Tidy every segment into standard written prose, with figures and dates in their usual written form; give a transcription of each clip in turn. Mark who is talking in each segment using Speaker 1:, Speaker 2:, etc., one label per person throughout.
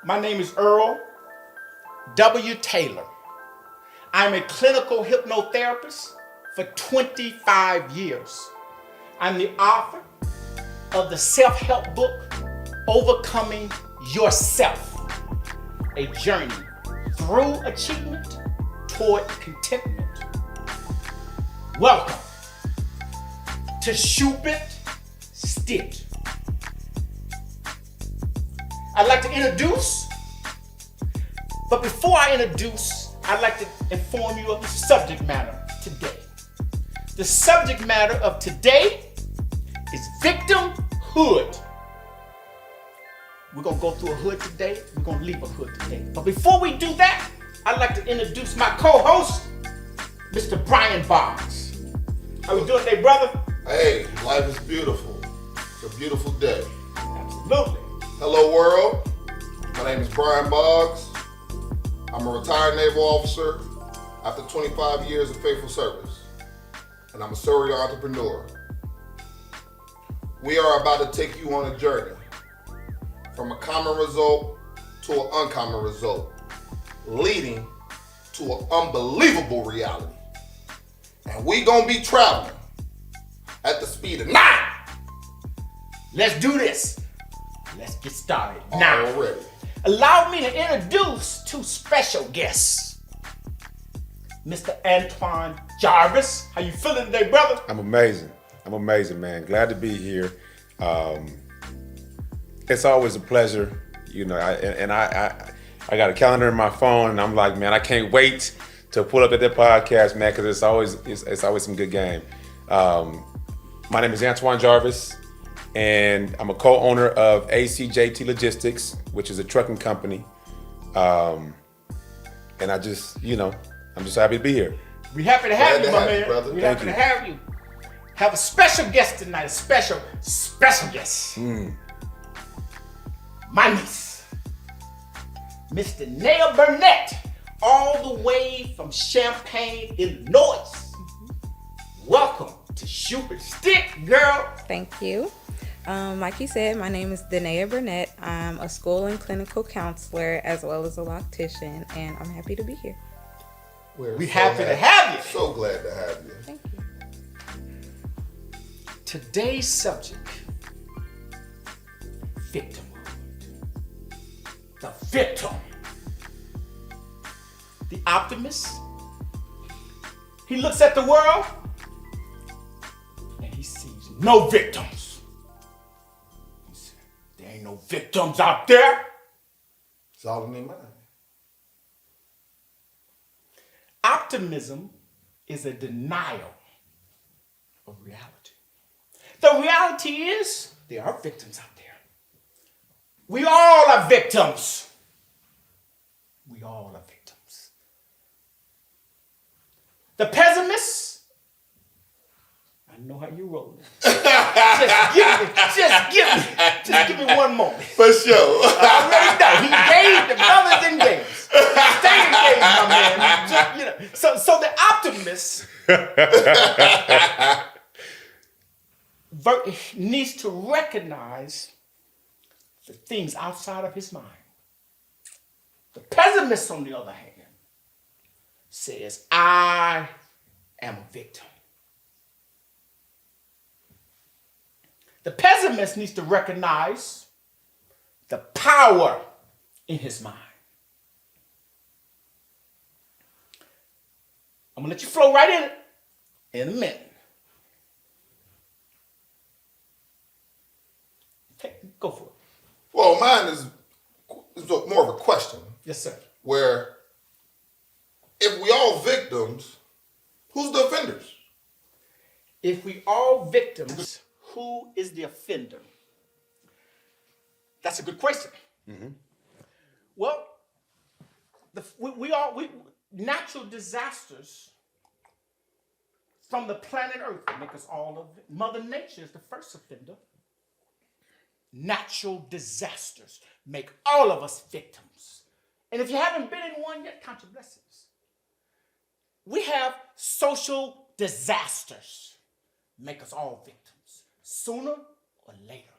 Speaker 1: My name is Earl W Taylor. I'm a clinical hypnotherapist for 25 years. I'm the author of the self-help book, Overcoming Yourself, a journey through achievement toward contentment. Welcome to Shupidstit. I'd like to introduce, but before I introduce, I'd like to inform you of the subject matter today. The subject matter of today is victimhood. We're going to go through a hood today. We're going to leave a hood today. But before we do that, I'd like to introduce my co-host, Mr. Brian Boggs. How we doing today, brother?
Speaker 2: Hey, life is beautiful. It's a beautiful day.
Speaker 1: Absolutely.
Speaker 2: Hello, world. My name is Brian Boggs. I'm a retired naval officer after 25 years of faithful service, and I'm a serial entrepreneur. We are about to take you on a journey from a common result to an uncommon result, leading to an unbelievable reality. And we gonna be traveling at the speed of 9.
Speaker 1: Let's do this. Let's get started now.
Speaker 2: Already.
Speaker 1: Allow me to introduce two special guests. Mr. Antoine Jarvis. How you feeling today, brother?
Speaker 3: I'm amazing, man. Glad to be here. It's always a pleasure, you know. I got a calendar in my phone, and I'm like, man, I can't wait to pull up at that podcast, man, because it's always some good game. My name is Antoine Jarvis, and I'm a co-owner of ACJT Logistics, which is a trucking company. And I'm just happy to be here.
Speaker 1: We happy to have
Speaker 2: Glad
Speaker 1: you,
Speaker 2: to
Speaker 1: my
Speaker 2: have you,
Speaker 1: man.
Speaker 2: brother.
Speaker 1: We
Speaker 3: Thank
Speaker 1: happy
Speaker 3: you.
Speaker 1: to have you. Have a special guest tonight, a special guest. My niece, Mr. Naya Burnett, all the way from Champaign, Illinois. Welcome to Shupidstit, girl.
Speaker 4: Thank you. Like you said, my name is Danae Burnett. I'm a school and clinical counselor as well as a loctician, and I'm happy to be here.
Speaker 1: We happy to have you.
Speaker 2: So glad to have you.
Speaker 4: Thank you.
Speaker 1: Today's subject, victimhood. The victim. The optimist. He looks at the world and he sees no victims. He said, there ain't no victims out there.
Speaker 2: It's all in their mind.
Speaker 1: Optimism is a denial of reality. The reality is there are victims out there. We all are victims. We all are victims. The pessimists, I know how you roll. Just give me one moment.
Speaker 2: For sure.
Speaker 1: I already know. He gave the brothers and games. Stay engaged, my man. So the optimist needs to recognize the things outside of his mind. The pessimist, on the other hand, says, I am a victim. The pessimist needs to recognize the power in his mind. I'm going to let you flow right in it in a minute. Go for it.
Speaker 2: Well, mine is more of a question.
Speaker 1: Yes, sir.
Speaker 2: Where if we all victims, who's the offenders?
Speaker 1: If we all victims, who is the offender? That's a good question. Well, natural disasters from the planet Earth make us all of it. Mother Nature is the first offender. Natural disasters make all of us victims. And if you haven't been in one yet, count your blessings. We have social disasters make us all victims sooner or later.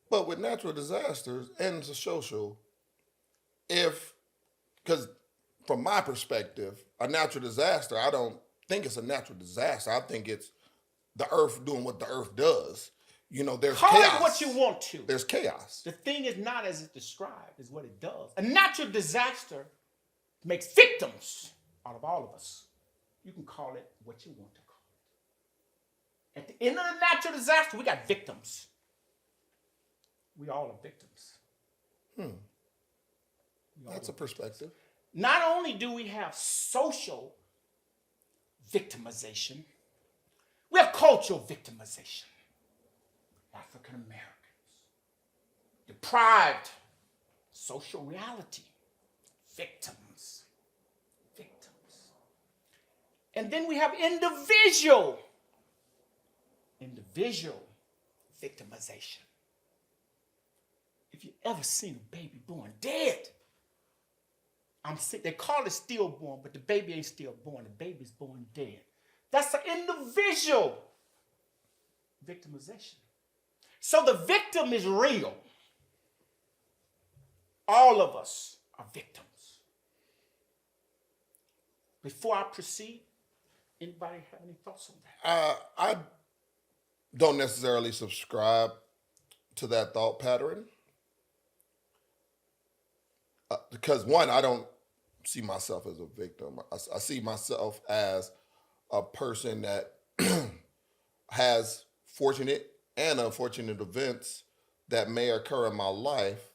Speaker 2: But with natural disasters and the social, because from my perspective, a natural disaster, I don't think it's a natural disaster. I think it's the earth doing what the earth does. There's
Speaker 1: Call
Speaker 2: chaos.
Speaker 1: it what you want to.
Speaker 2: There's chaos.
Speaker 1: The thing is not as it's described, is what it does. A natural disaster makes victims out of all of us. You can call it what you want to call it. At the end of the natural disaster, we got victims. We all are victims.
Speaker 2: That's a perspective.
Speaker 1: Not only do we have social victimization, we have cultural victimization. African Americans, deprived social reality, victims. And then we have individual victimization. If you ever seen a baby born dead, I'm sick. They call it stillborn, but the baby ain't stillborn. The baby's born dead. That's an individual victimization. So the victim is real. All of us are victims. Before I proceed, anybody have any thoughts on that?
Speaker 2: I don't necessarily subscribe to that thought pattern. Because one, I don't see myself as a victim. I see myself as a person that has fortunate and unfortunate events that may occur in my life,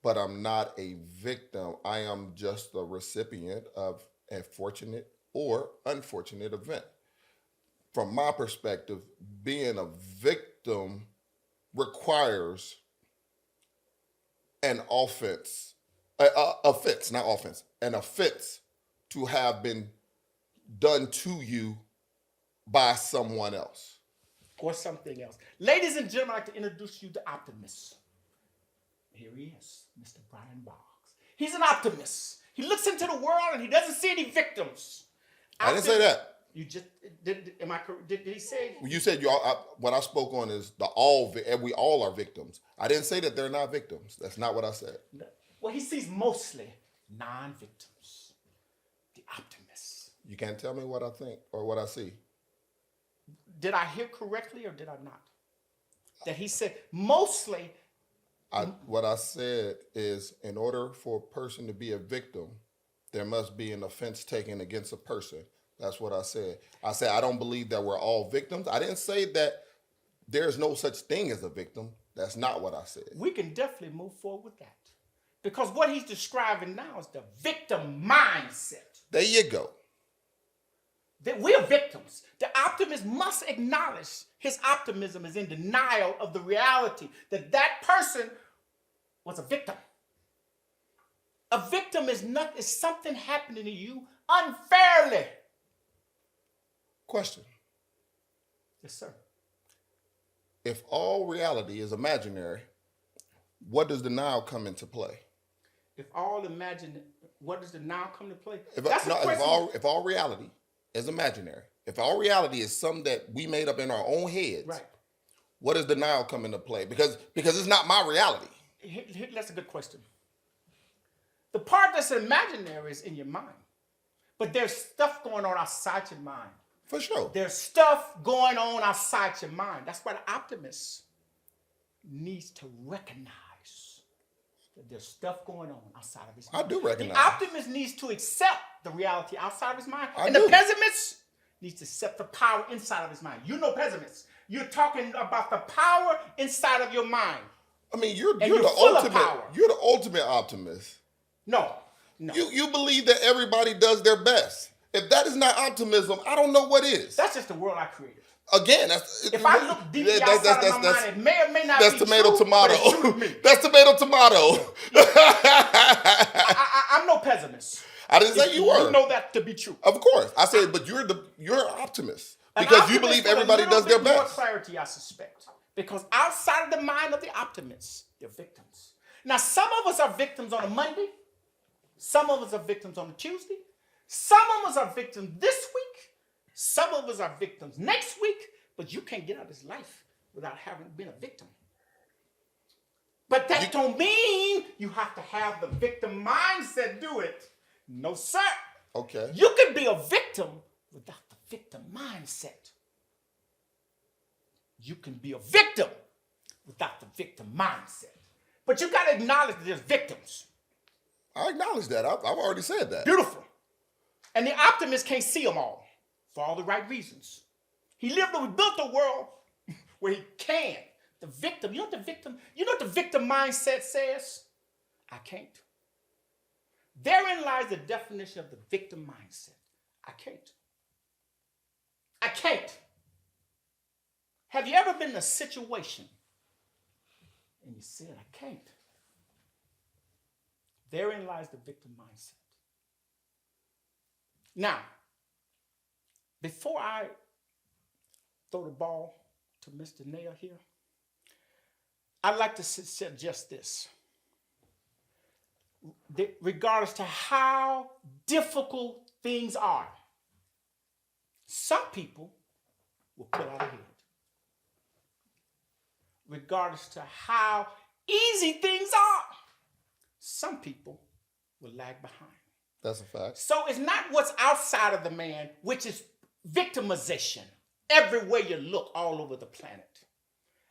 Speaker 2: but I'm not a victim. I am just a recipient of a fortunate or unfortunate event. From my perspective, being a victim requires an offense to have been done to you by someone else.
Speaker 1: Or something else. Ladies and gentlemen, I'd like to introduce you to optimists. Here he is, Mr. Brian Boggs. He's an optimist. He looks into the world and he doesn't see any victims.
Speaker 2: I didn't say that.
Speaker 1: You just am I correct? Did he say?
Speaker 2: You said what I spoke on is we all are victims. I didn't say that they're not victims. That's not what I said.
Speaker 1: Well, he sees mostly non-victims, the optimists.
Speaker 2: You can't tell me what I think or what I see.
Speaker 1: Did I hear correctly or did I not? That he said mostly.
Speaker 2: What I said is, in order for a person to be a victim, there must be an offense taken against a person. That's what I said. I said I don't believe that we're all victims. I didn't say that there's no such thing as a victim. That's not what I said.
Speaker 1: We can definitely move forward with that. Because what he's describing now is the victim mindset.
Speaker 2: There you go.
Speaker 1: That we're victims. The optimist must acknowledge his optimism is in denial of the reality that that person was a victim. A victim is something happening to you unfairly.
Speaker 2: Question.
Speaker 1: Yes, sir.
Speaker 2: If all reality is imaginary, what does denial come into play?
Speaker 1: What does denial come into play?
Speaker 2: If all reality is imaginary, if all reality is something that we made up in our own heads,
Speaker 1: right.
Speaker 2: What does denial come into play? Because it's not my reality.
Speaker 1: That's a good question. The part that's imaginary is in your mind. But there's stuff going on outside your mind.
Speaker 2: For sure.
Speaker 1: There's stuff going on outside your mind. That's why the optimist needs to recognize that there's stuff going on outside of his mind.
Speaker 2: I do recognize.
Speaker 1: The optimist needs to accept the reality outside of his mind.
Speaker 2: And
Speaker 1: the pessimist needs to accept the power inside of his mind. You know pessimists. You're talking about the power inside of your mind.
Speaker 2: I mean, you're
Speaker 1: you're
Speaker 2: the
Speaker 1: full of
Speaker 2: ultimate.
Speaker 1: power.
Speaker 2: You're the ultimate optimist.
Speaker 1: No.
Speaker 2: You believe that everybody does their best. If that is not optimism, I don't know what is.
Speaker 1: That's just the world I created.
Speaker 2: Again,
Speaker 1: if I look deeply outside of my mind, it may or may not be
Speaker 2: tomato,
Speaker 1: true,
Speaker 2: tomato.
Speaker 1: But it's true to me.
Speaker 2: That's tomato, tomato.
Speaker 1: I'm no pessimist.
Speaker 2: I didn't say you were.
Speaker 1: You know that to be true.
Speaker 2: Of course. I said, but you're an optimist. Because you believe everybody does their best.
Speaker 1: More clarity, I suspect. Because outside of the mind of the optimists, they're victims. Now, some of us are victims on a Monday. Some of us are victims on a Tuesday. Some of us are victims this week. Some of us are victims next week. But you can't get out of this life without having been a victim. But that don't mean you have to have the victim mindset do it. No, sir.
Speaker 2: Okay.
Speaker 1: You can be a victim without the victim mindset. You can be a victim without the victim mindset. But you got to acknowledge that there's victims.
Speaker 2: I acknowledge that. I've already said that.
Speaker 1: Beautiful. And the optimist can't see them all for all the right reasons. He built a world where he can. The victim, you know what the victim mindset says? I can't. Therein lies the definition of the victim mindset. I can't. I can't. Have you ever been in a situation and you said, I can't? Therein lies the victim mindset. Now, before I throw the ball to Mr. Nair here, I'd like to suggest this. Regardless to how difficult things are, some people will pull out ahead. Regardless to how easy things are, some people will lag behind.
Speaker 2: That's a fact.
Speaker 1: So it's not what's outside of the man, which is victimization. Everywhere you look, all over the planet.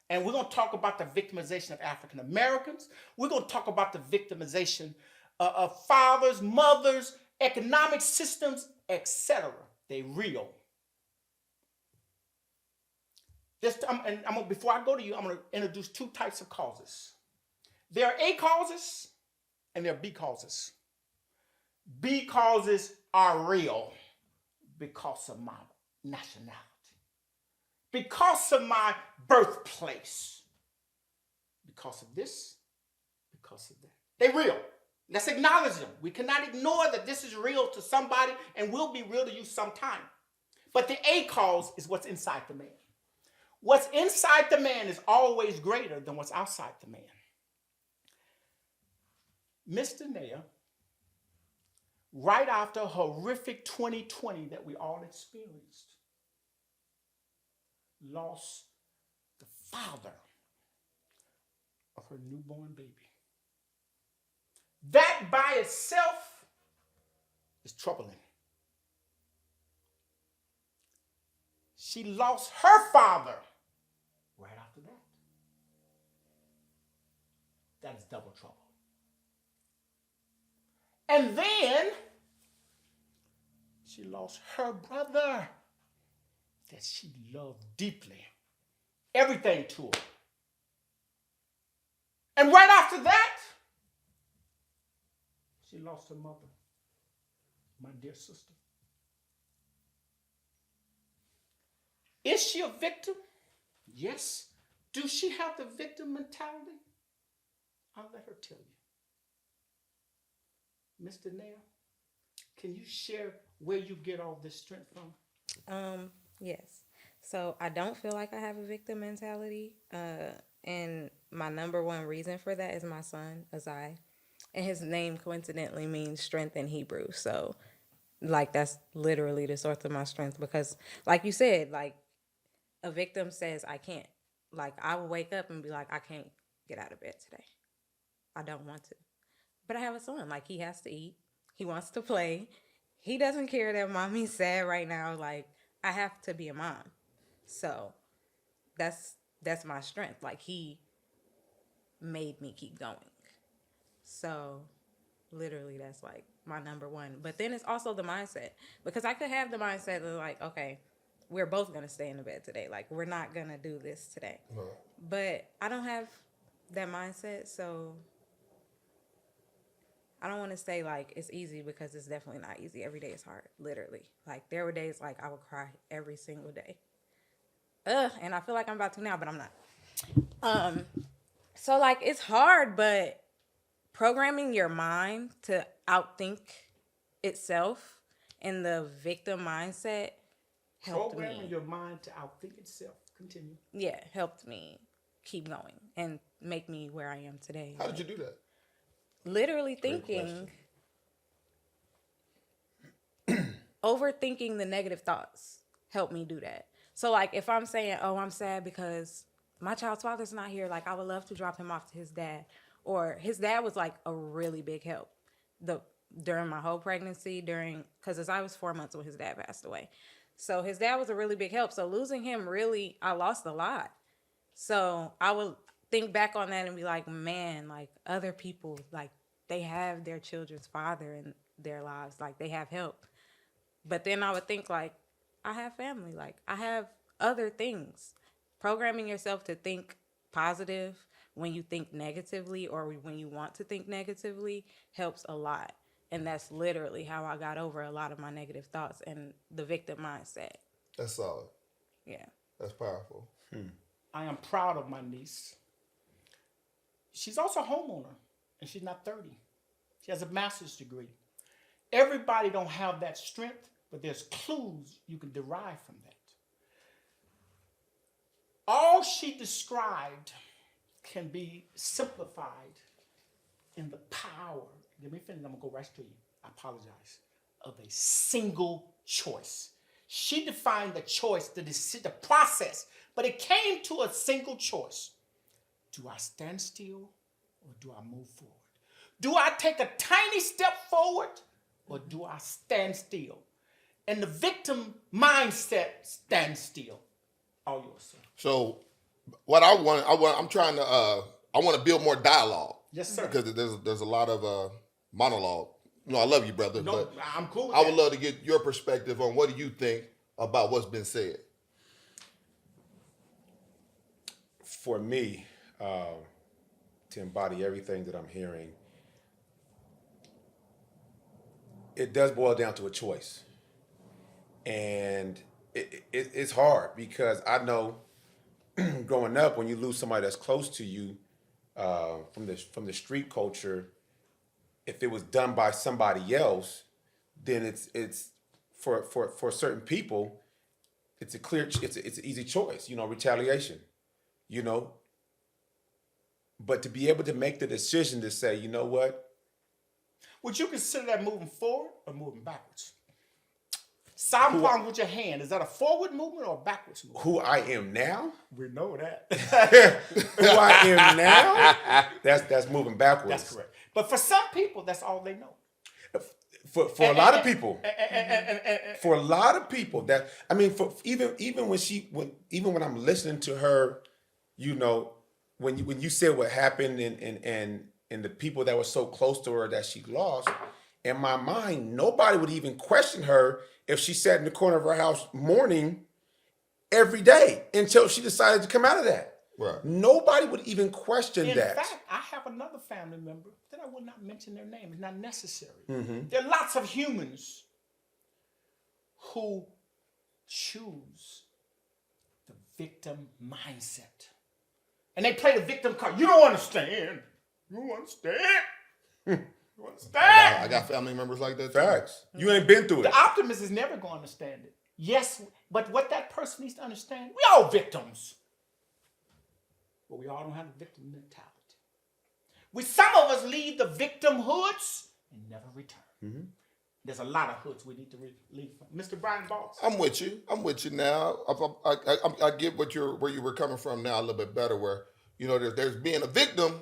Speaker 1: And we're going to talk about the victimization of African Americans. We're going to talk about the victimization of fathers, mothers, economic systems, etc. They real. Before I go to you, I'm going to introduce two types of causes. There are A causes and there are B causes. B causes are real because of my nationality, because of my birthplace, because of this, because of that. They're real. Let's acknowledge them. We cannot ignore that this is real to somebody and will be real to you sometime. But the A cause is what's inside the man. What's inside the man is always greater than what's outside the man. Mr. Nair, right after a horrific 2020 that we all experienced, lost the father of her newborn baby. That by itself is troubling. She lost her father right after that. That is double trouble. And then she lost her brother that she loved deeply. Everything to her. And right after that, she lost her mother, my dear sister. Is she a victim? Yes. Do she have the victim mentality? I'll let her tell you. Mr. Nair, can you share where you get all this strength from?
Speaker 4: Yes. So I don't feel like I have a victim mentality. And my number one reason for that is my son, Azai. And his name coincidentally means strength in Hebrew. So, like, that's literally the source of my strength. Because, like you said, like, a victim says, I can't. Like, I will wake up and be like, I can't get out of bed today. I don't want to. But I have a son. Like, he has to eat. He wants to play. He doesn't care that mommy's sad right now. Like, I have to be a mom. So, that's my strength. Like, he made me keep going. So, literally, that's, like, my number one. But then it's also the mindset. Because I could have the mindset of, like, okay, we're both going to stay in the bed today. Like, we're not going to do this today. No. But I don't have that mindset, so I don't want to say, like, it's easy because it's definitely not easy. Every day is hard, literally. Like, there were days, like, I would cry every single day. And I feel like I'm about to now, but I'm not. So, like, it's hard, but programming your mind to outthink itself in the victim mindset helped me.
Speaker 1: Programming your mind to outthink itself. Continue.
Speaker 4: Yeah, helped me keep going and make me where I am today.
Speaker 2: How did you do that?
Speaker 4: Literally thinking, overthinking the negative thoughts helped me do that. So, like, if I'm saying, oh, I'm sad because my child's father's not here, like, I would love to drop him off to his dad. Or his dad was like a really big help during my whole pregnancy, because I was 4 months when his dad passed away. So his dad was a really big help. So losing him, really, I lost a lot. So I would think back on that and be like, man, like other people, like they have their children's father in their lives, like they have help. But then I would think like, I have family, like I have other things. Programming yourself to think positive when you think negatively or when you want to think negatively helps a lot. And that's literally how I got over a lot of my negative thoughts and the victim mindset.
Speaker 2: That's solid.
Speaker 4: Yeah.
Speaker 2: That's powerful.
Speaker 1: I am proud of my niece. She's also a homeowner, and she's not 30. She has a master's degree. Everybody don't have that strength, but there's clues you can derive from that. All she described can be simplified in the power. Let me finish. I'm going to go right to you. I apologize. Of a single choice. She defined the choice, the process, but it came to a single choice. Do I stand still or do I move forward? Do I take a tiny step forward or do I stand still? And the victim mindset stands still. All yours, sir.
Speaker 2: So, what I want to build more dialogue.
Speaker 1: Yes, sir.
Speaker 2: Because there's a lot of monologue. You know, I love you, brother.
Speaker 1: No,
Speaker 2: but
Speaker 1: I'm cool with
Speaker 2: I
Speaker 1: that.
Speaker 2: would love to get your perspective on what do you think about what's been said.
Speaker 3: For me, to embody everything that I'm hearing, it does boil down to a choice. And it's hard because I know growing up, when you lose somebody that's close to you from the street culture, if it was done by somebody else, then it's for certain people, it's an easy choice, retaliation, But to be able to make the decision to say, you know what?
Speaker 1: Would you consider that moving forward or moving backwards? Side palm with your hand. Is that a forward movement or a backwards movement?
Speaker 3: Who I am now?
Speaker 1: We know that.
Speaker 3: Who I am now? That's moving backwards.
Speaker 1: That's correct. But for some people, that's all they know.
Speaker 3: For a lot of people, for a lot of people, that I mean, for even when I'm listening to her, when you said what happened and the people that were so close to her that she lost, in my mind, nobody would even question her if she sat in the corner of her house mourning every day until she decided to come out of that.
Speaker 2: Right.
Speaker 3: Nobody would even question that.
Speaker 1: In fact, I have another family member that I will not mention their name. It's not necessary. Mm-hmm. There are lots of humans who choose the victim mindset. And they play the victim card. You don't understand. You understand. You understand.
Speaker 2: I got family members like that too.
Speaker 3: Facts. You ain't been through it.
Speaker 1: The optimist is never going to understand it. Yes, but what that person needs to understand, we all victims. But we all don't have the victim mentality. Some of us leave the victimhoods and never return. Mm-hmm. There's a lot of hoods we need to leave from. Mr. Brian Boss.
Speaker 2: I'm with you now. I get where you were coming from now a little bit better. Where there's being a victim,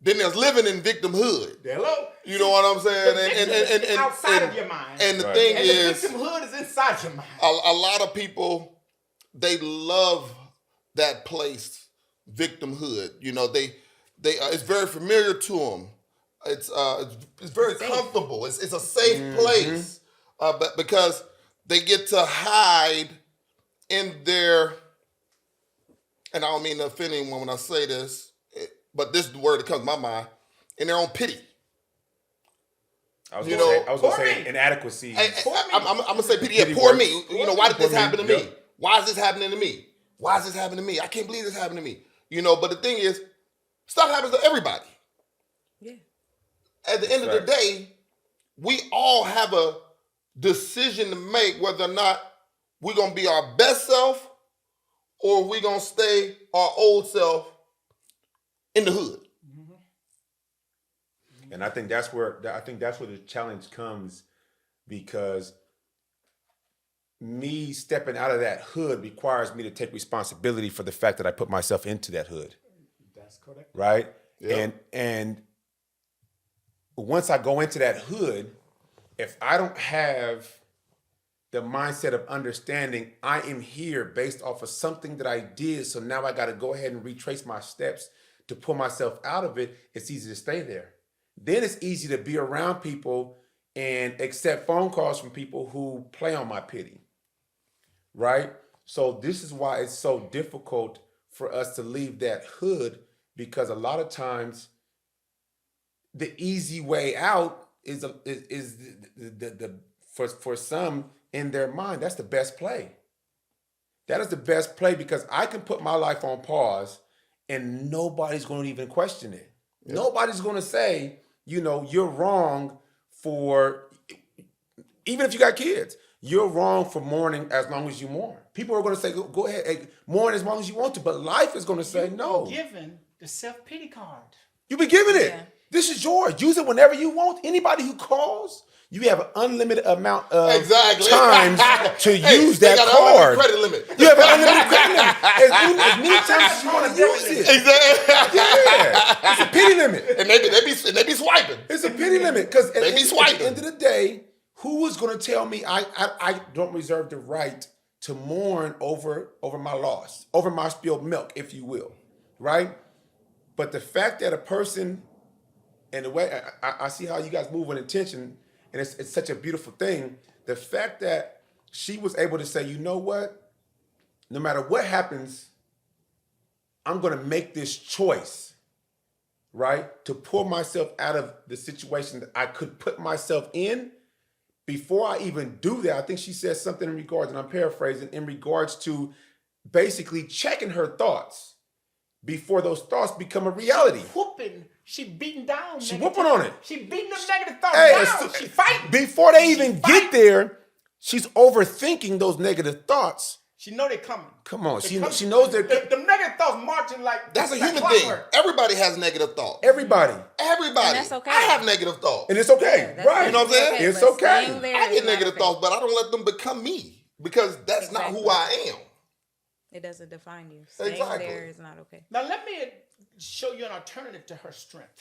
Speaker 2: then there's living in victimhood.
Speaker 1: Hello.
Speaker 2: You know what I'm saying?
Speaker 1: And outside of your mind.
Speaker 2: And the thing is,
Speaker 1: the victimhood is inside your mind.
Speaker 2: A lot of people, they love that place, victimhood. They it's very familiar to them. It's very comfortable. It's a safe place, but because they get to hide in their, and I don't mean to offend anyone when I say this, but this is the word that comes to my mind, in their own pity.
Speaker 3: I was going to say inadequacy.
Speaker 2: I'm going to say pity. Yeah, poor me. Why did this happen to me? Why is this happening to me? Why is this happening to me? I can't believe this happened to me. But the thing is, stuff happens to everybody.
Speaker 4: Yeah.
Speaker 2: At the end of the day, we all have a decision to make whether or not we're going to be our best self or we're going to stay our old self in the hood.
Speaker 3: And I think that's where the challenge comes, because me stepping out of that hood requires me to take responsibility for the fact that I put myself into that hood.
Speaker 1: That's correct.
Speaker 3: Right?
Speaker 2: Yep.
Speaker 3: And once I go into that hood, if I don't have the mindset of understanding I am here based off of something that I did, so now I got to go ahead and retrace my steps to pull myself out of it, it's easy to stay there. Then it's easy to be around people and accept phone calls from people who play on my pity, right? So this is why it's so difficult for us to leave that hood, because a lot of times the easy way out is the for some in their mind, that's the best play. That is the best play, because I can put my life on pause and nobody's going to even question it. Yeah. Nobody's going to say, you're wrong for, even if you got kids, you're wrong for mourning as long as you mourn. People are going to say, go ahead, hey, mourn as long as you want to, but life is going to say no.
Speaker 1: Given the self-pity card.
Speaker 3: You've been given it. Yeah. This is yours. Use it whenever you want. Anybody who calls, you have an unlimited amount of times to use that card.
Speaker 2: Credit limit.
Speaker 3: You have an unlimited credit limit. As many times as you want to use it.
Speaker 2: Exactly.
Speaker 3: Yeah. It's a pity limit.
Speaker 2: And they be swiping.
Speaker 3: It's a pity limit, because at
Speaker 2: swiping.
Speaker 3: the end of the day, who is going to tell me I don't reserve the right to mourn over my loss, over my spilled milk, if you will, right? But the fact that a person, and the way I see how you guys move with intention, and it's such a beautiful thing. The fact that she was able to say, you know what? No matter what happens, I'm going to make this choice, right? To pull myself out of the situation that I could put myself in. Before I even do that, I think she says something in regards, and I'm paraphrasing, in regards to basically checking her thoughts before those thoughts become a reality.
Speaker 1: She beating down.
Speaker 3: She whooping on it.
Speaker 1: She beating them negative thoughts down. She fighting.
Speaker 3: Before they even get there, she's overthinking those negative thoughts.
Speaker 1: She know they're coming.
Speaker 3: Come on. She knows they're...
Speaker 1: The negative thoughts marching like...
Speaker 2: That's a human thing. Everybody has negative thoughts.
Speaker 3: Everybody.
Speaker 2: And that's okay. I have negative thoughts.
Speaker 3: And it's okay.
Speaker 1: Yeah,
Speaker 3: right.
Speaker 2: You know what I'm saying?
Speaker 3: Okay, it's okay.
Speaker 2: I get negative thoughts, but I don't let them become me, because that's not who I am.
Speaker 4: It doesn't define you. Staying there is not okay.
Speaker 1: Now let me show you an alternative to her strength.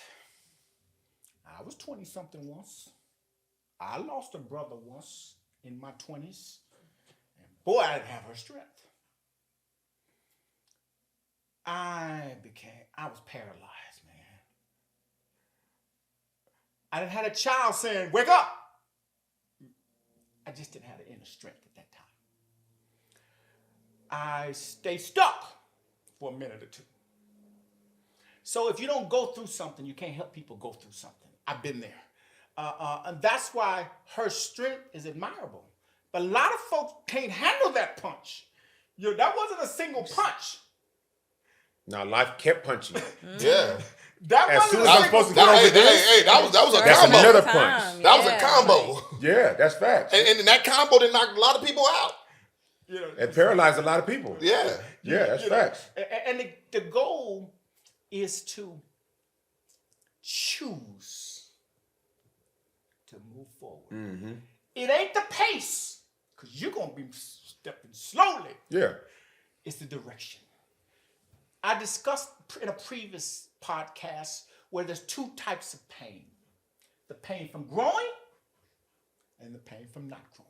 Speaker 1: I was 20-something once. I lost a brother once in my 20s. And boy, I didn't have her strength. I was paralyzed, man. I didn't have a child saying, wake up. I just didn't have the inner strength at that time. I stayed stuck for a minute or two. So if you don't go through something, you can't help people go through something. I've been there. And that's why her strength is admirable. But a lot of folks can't handle that punch. That wasn't a single punch.
Speaker 3: Now life kept punching.
Speaker 2: Yeah.
Speaker 1: That wasn't a single punch.
Speaker 2: That was a combo.
Speaker 3: Another punch.
Speaker 2: That was a combo.
Speaker 3: Yeah, that's facts.
Speaker 2: And that combo did knock a lot of people out.
Speaker 3: It paralyzed a lot of people.
Speaker 2: Yeah.
Speaker 3: Yeah, that's facts.
Speaker 1: And the goal is to choose to move forward. Mm-hmm. It ain't the pace, because you're going to be stepping slowly.
Speaker 3: Yeah.
Speaker 1: It's the direction. I discussed in a previous podcast where there's two types of pain. The pain from growing and the pain from not growing.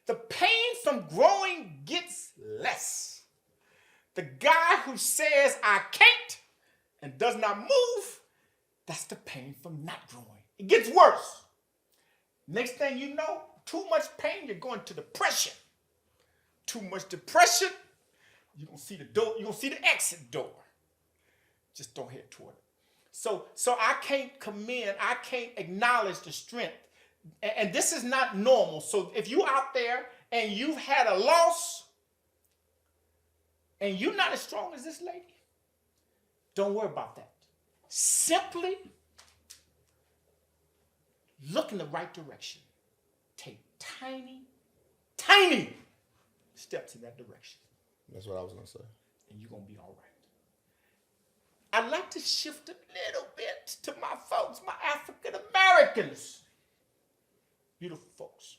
Speaker 1: The pain from growing gets less. The guy who says, I can't, and does not move, that's the pain from not growing. It gets worse. Next thing you know, too much pain, you're going to depression. Too much depression, you're going to see the door, you're going to see the exit door. Just don't head toward it. So I can't acknowledge the strength. And this is not normal. So if you're out there and you've had a loss and you're not as strong as this lady, don't worry about that. Simply look in the right direction. Take tiny steps in that direction.
Speaker 2: That's what I was going to say.
Speaker 1: And you're going to be all right. I'd like to shift a little bit to my folks, my African Americans. Beautiful folks.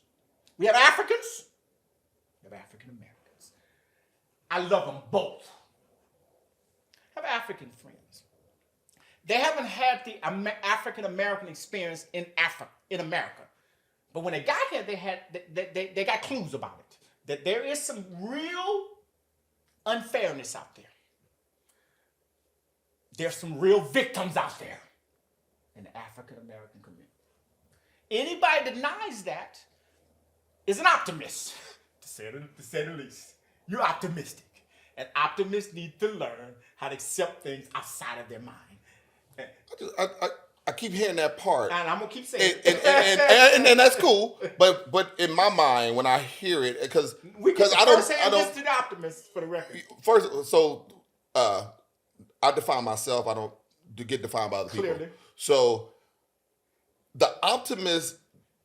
Speaker 1: We have Africans. We have African Americans. I love them both. I have African friends. They haven't had the African American experience in America. But when they got here, they got clues about it. That there is some real unfairness out there. There's some real victims out there in the African American community. Anybody denies that is an optimist, to say the least. You're optimistic. And optimists need to learn how to accept things outside of their mind.
Speaker 2: I keep hearing that part,
Speaker 1: And I'm gonna keep saying
Speaker 2: and that's cool. But in my mind, when I hear it, because I don't
Speaker 1: to the optimists for the record.
Speaker 2: first. So I define myself. I don't get defined by other people.
Speaker 1: Clearly.
Speaker 2: So the optimist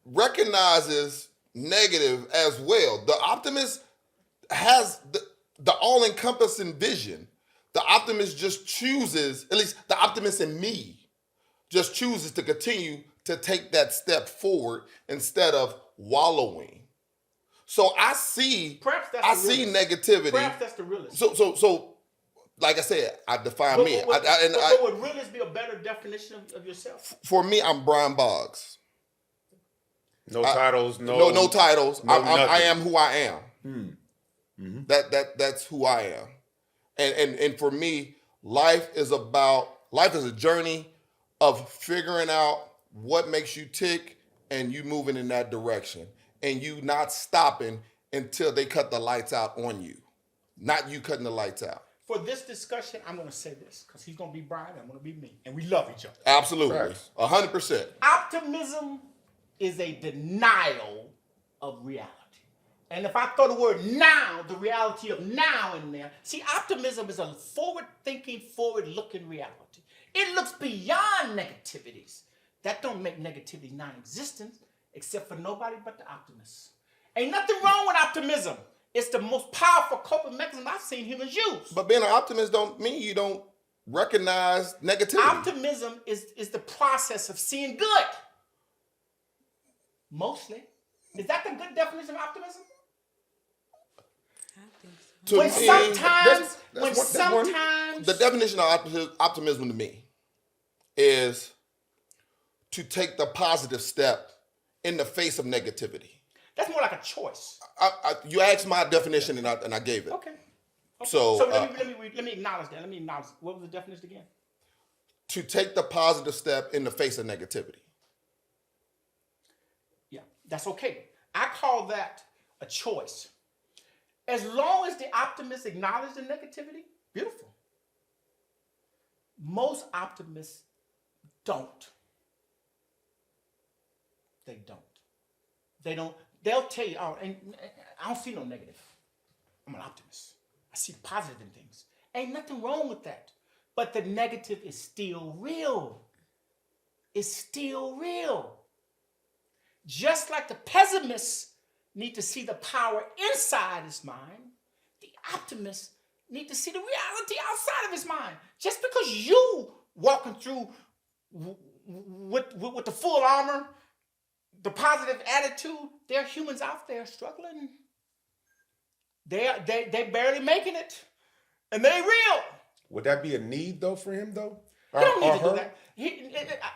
Speaker 2: recognizes negative as well. The optimist has the all-encompassing vision. The optimist just chooses, at least the optimist in me, just chooses to continue to take that step forward instead of wallowing. So I see negativity.
Speaker 1: Perhaps that's the realist.
Speaker 2: So like I said, I define me.
Speaker 1: But would realist be a better definition of yourself?
Speaker 2: For me, I'm Brian Boggs.
Speaker 3: No titles, no
Speaker 2: titles. I am who I am.
Speaker 3: Mm-hmm.
Speaker 2: That's who I am. And for me, life is a journey of figuring out what makes you tick and you moving in that direction. And you not stopping until they cut the lights out on you. Not you cutting the lights out.
Speaker 1: For this discussion, I'm going to say this, because he's going to be Brian, I'm going to be me. And we love each other.
Speaker 2: Absolutely.
Speaker 3: Right.
Speaker 2: 100%.
Speaker 1: Optimism is a denial of reality. And if I throw the word now, the reality of now in there, see, optimism is a forward-thinking, forward-looking reality. It looks beyond negativities. That don't make negativity non-existent, except for nobody but the optimists. Ain't nothing wrong with optimism. It's the most powerful coping mechanism I've seen humans use.
Speaker 2: But being an optimist don't mean you don't recognize negativity.
Speaker 1: Optimism is the process of seeing good. Mostly. Is that the good definition of optimism?
Speaker 4: I think so.
Speaker 1: When
Speaker 2: me,
Speaker 1: sometimes
Speaker 2: the definition of optimism to me is to take the positive step in the face of negativity.
Speaker 1: that's more like a choice.
Speaker 2: You asked my definition and I gave it.
Speaker 1: Okay.
Speaker 2: So
Speaker 1: let me acknowledge that. Let me acknowledge. What was the definition again?
Speaker 2: To take the positive step in the face of negativity.
Speaker 1: Yeah, that's okay. I call that a choice. As long as the optimists acknowledge the negativity, beautiful. Most optimists don't. They don't. They'll tell you, oh, and I don't see no negative. I'm an optimist. I see positive in things. Ain't nothing wrong with that. But the negative is still real. It's still real. Just like the pessimists need to see the power inside his mind, the optimists need to see the reality outside of his mind. Just because you walking through with the full armor, the positive attitude, there are humans out there struggling. They barely making it, and they real.
Speaker 3: Would that be a need though for him though?
Speaker 1: He don't need to do that.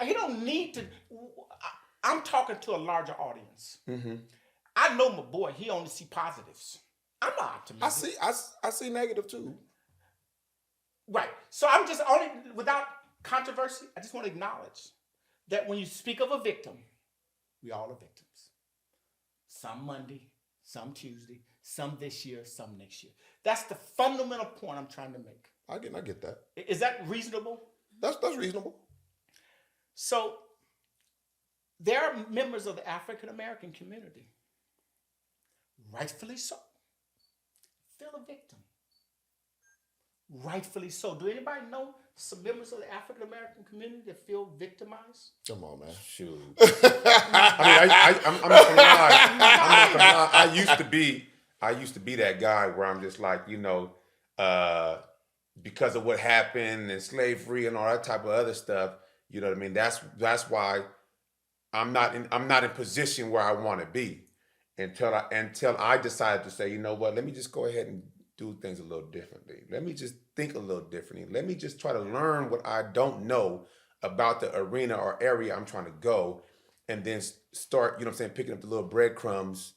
Speaker 1: He don't need to. I'm talking to a larger audience.
Speaker 3: Mm-hmm.
Speaker 1: I know my boy. He only see positives. I'm not optimistic.
Speaker 2: I see negative too.
Speaker 1: Right. So I'm just only, without controversy, I just want to acknowledge that when you speak of a victim, we all are victims. Some Monday, some Tuesday, some this year, some next year. That's the fundamental point I'm trying to make.
Speaker 2: I get that.
Speaker 1: Is that reasonable?
Speaker 2: That's reasonable.
Speaker 1: So there are members of the African American community, rightfully so, feel a victim. Rightfully so. Do anybody know some members of the African American community that feel victimized?
Speaker 2: Come on, man.
Speaker 3: Shoot. I'm not gonna lie. I used to be that guy where I'm just like, because of what happened and slavery and all that type of other stuff. You know what I mean? That's why I'm not in position where I want to be until I decided to say, you know what? Let me just go ahead do things a little differently. Let me just think a little differently. Let me just try to learn what I don't know about the arena or area I'm trying to go, and then start, picking up the little breadcrumbs,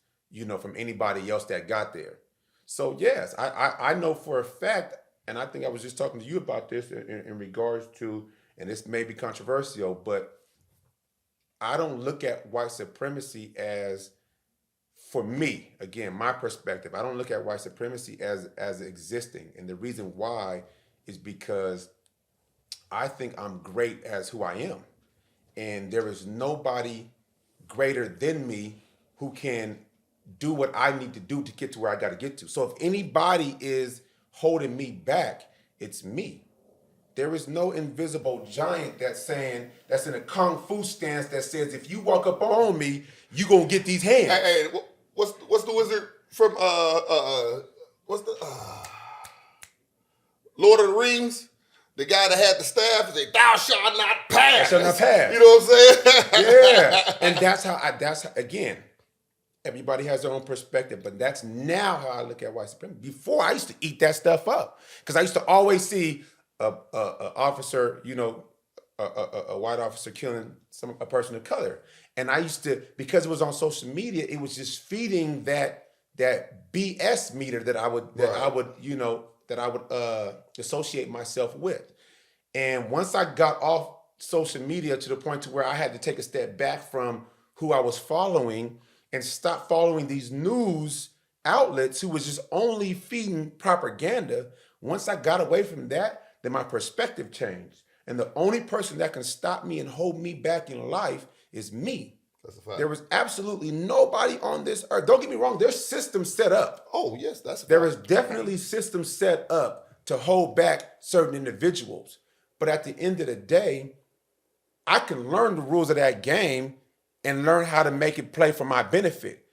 Speaker 3: from anybody else that got there. So yes, I know for a fact, and I think I was just talking to you about this in regards to, and this may be controversial, but I don't look at white supremacy as, for me, again, my perspective, I don't look at white supremacy as existing. And the reason why is because I think I'm great as who I am. And there is nobody greater than me who can do what I need to do to get to where I got to get to. So if anybody is holding me back, it's me. There is no invisible giant that's in a kung fu stance that says, if you walk up on me, you gonna get these hands.
Speaker 2: Hey, what's the wizard from what's the Lord of the Rings? The guy that had the staff said, "Thou shalt not pass."
Speaker 3: Thou shalt not pass.
Speaker 2: You know what I'm saying?
Speaker 3: Yeah, and that's how, again, everybody has their own perspective, but that's now how I look at white supremacy. Before, I used to eat that stuff up because I used to always see a officer, a white officer killing a person of color, and I used to, because it was on social media, it was just feeding that BS meter that I would associate myself with. And once I got off social media to the point to where I had to take a step back from who I was following and stop following these news outlets who was just only feeding propaganda, once I got away from that, then my perspective changed. And the only person that can stop me and hold me back in life is me.
Speaker 2: That's a fact.
Speaker 3: There was absolutely nobody on this earth. Don't get me wrong, there's systems set up.
Speaker 2: Oh, yes, that's a fact.
Speaker 3: There is definitely systems set up to hold back certain individuals. But at the end of the day, I can learn the rules of that game and learn how to make it play for my benefit.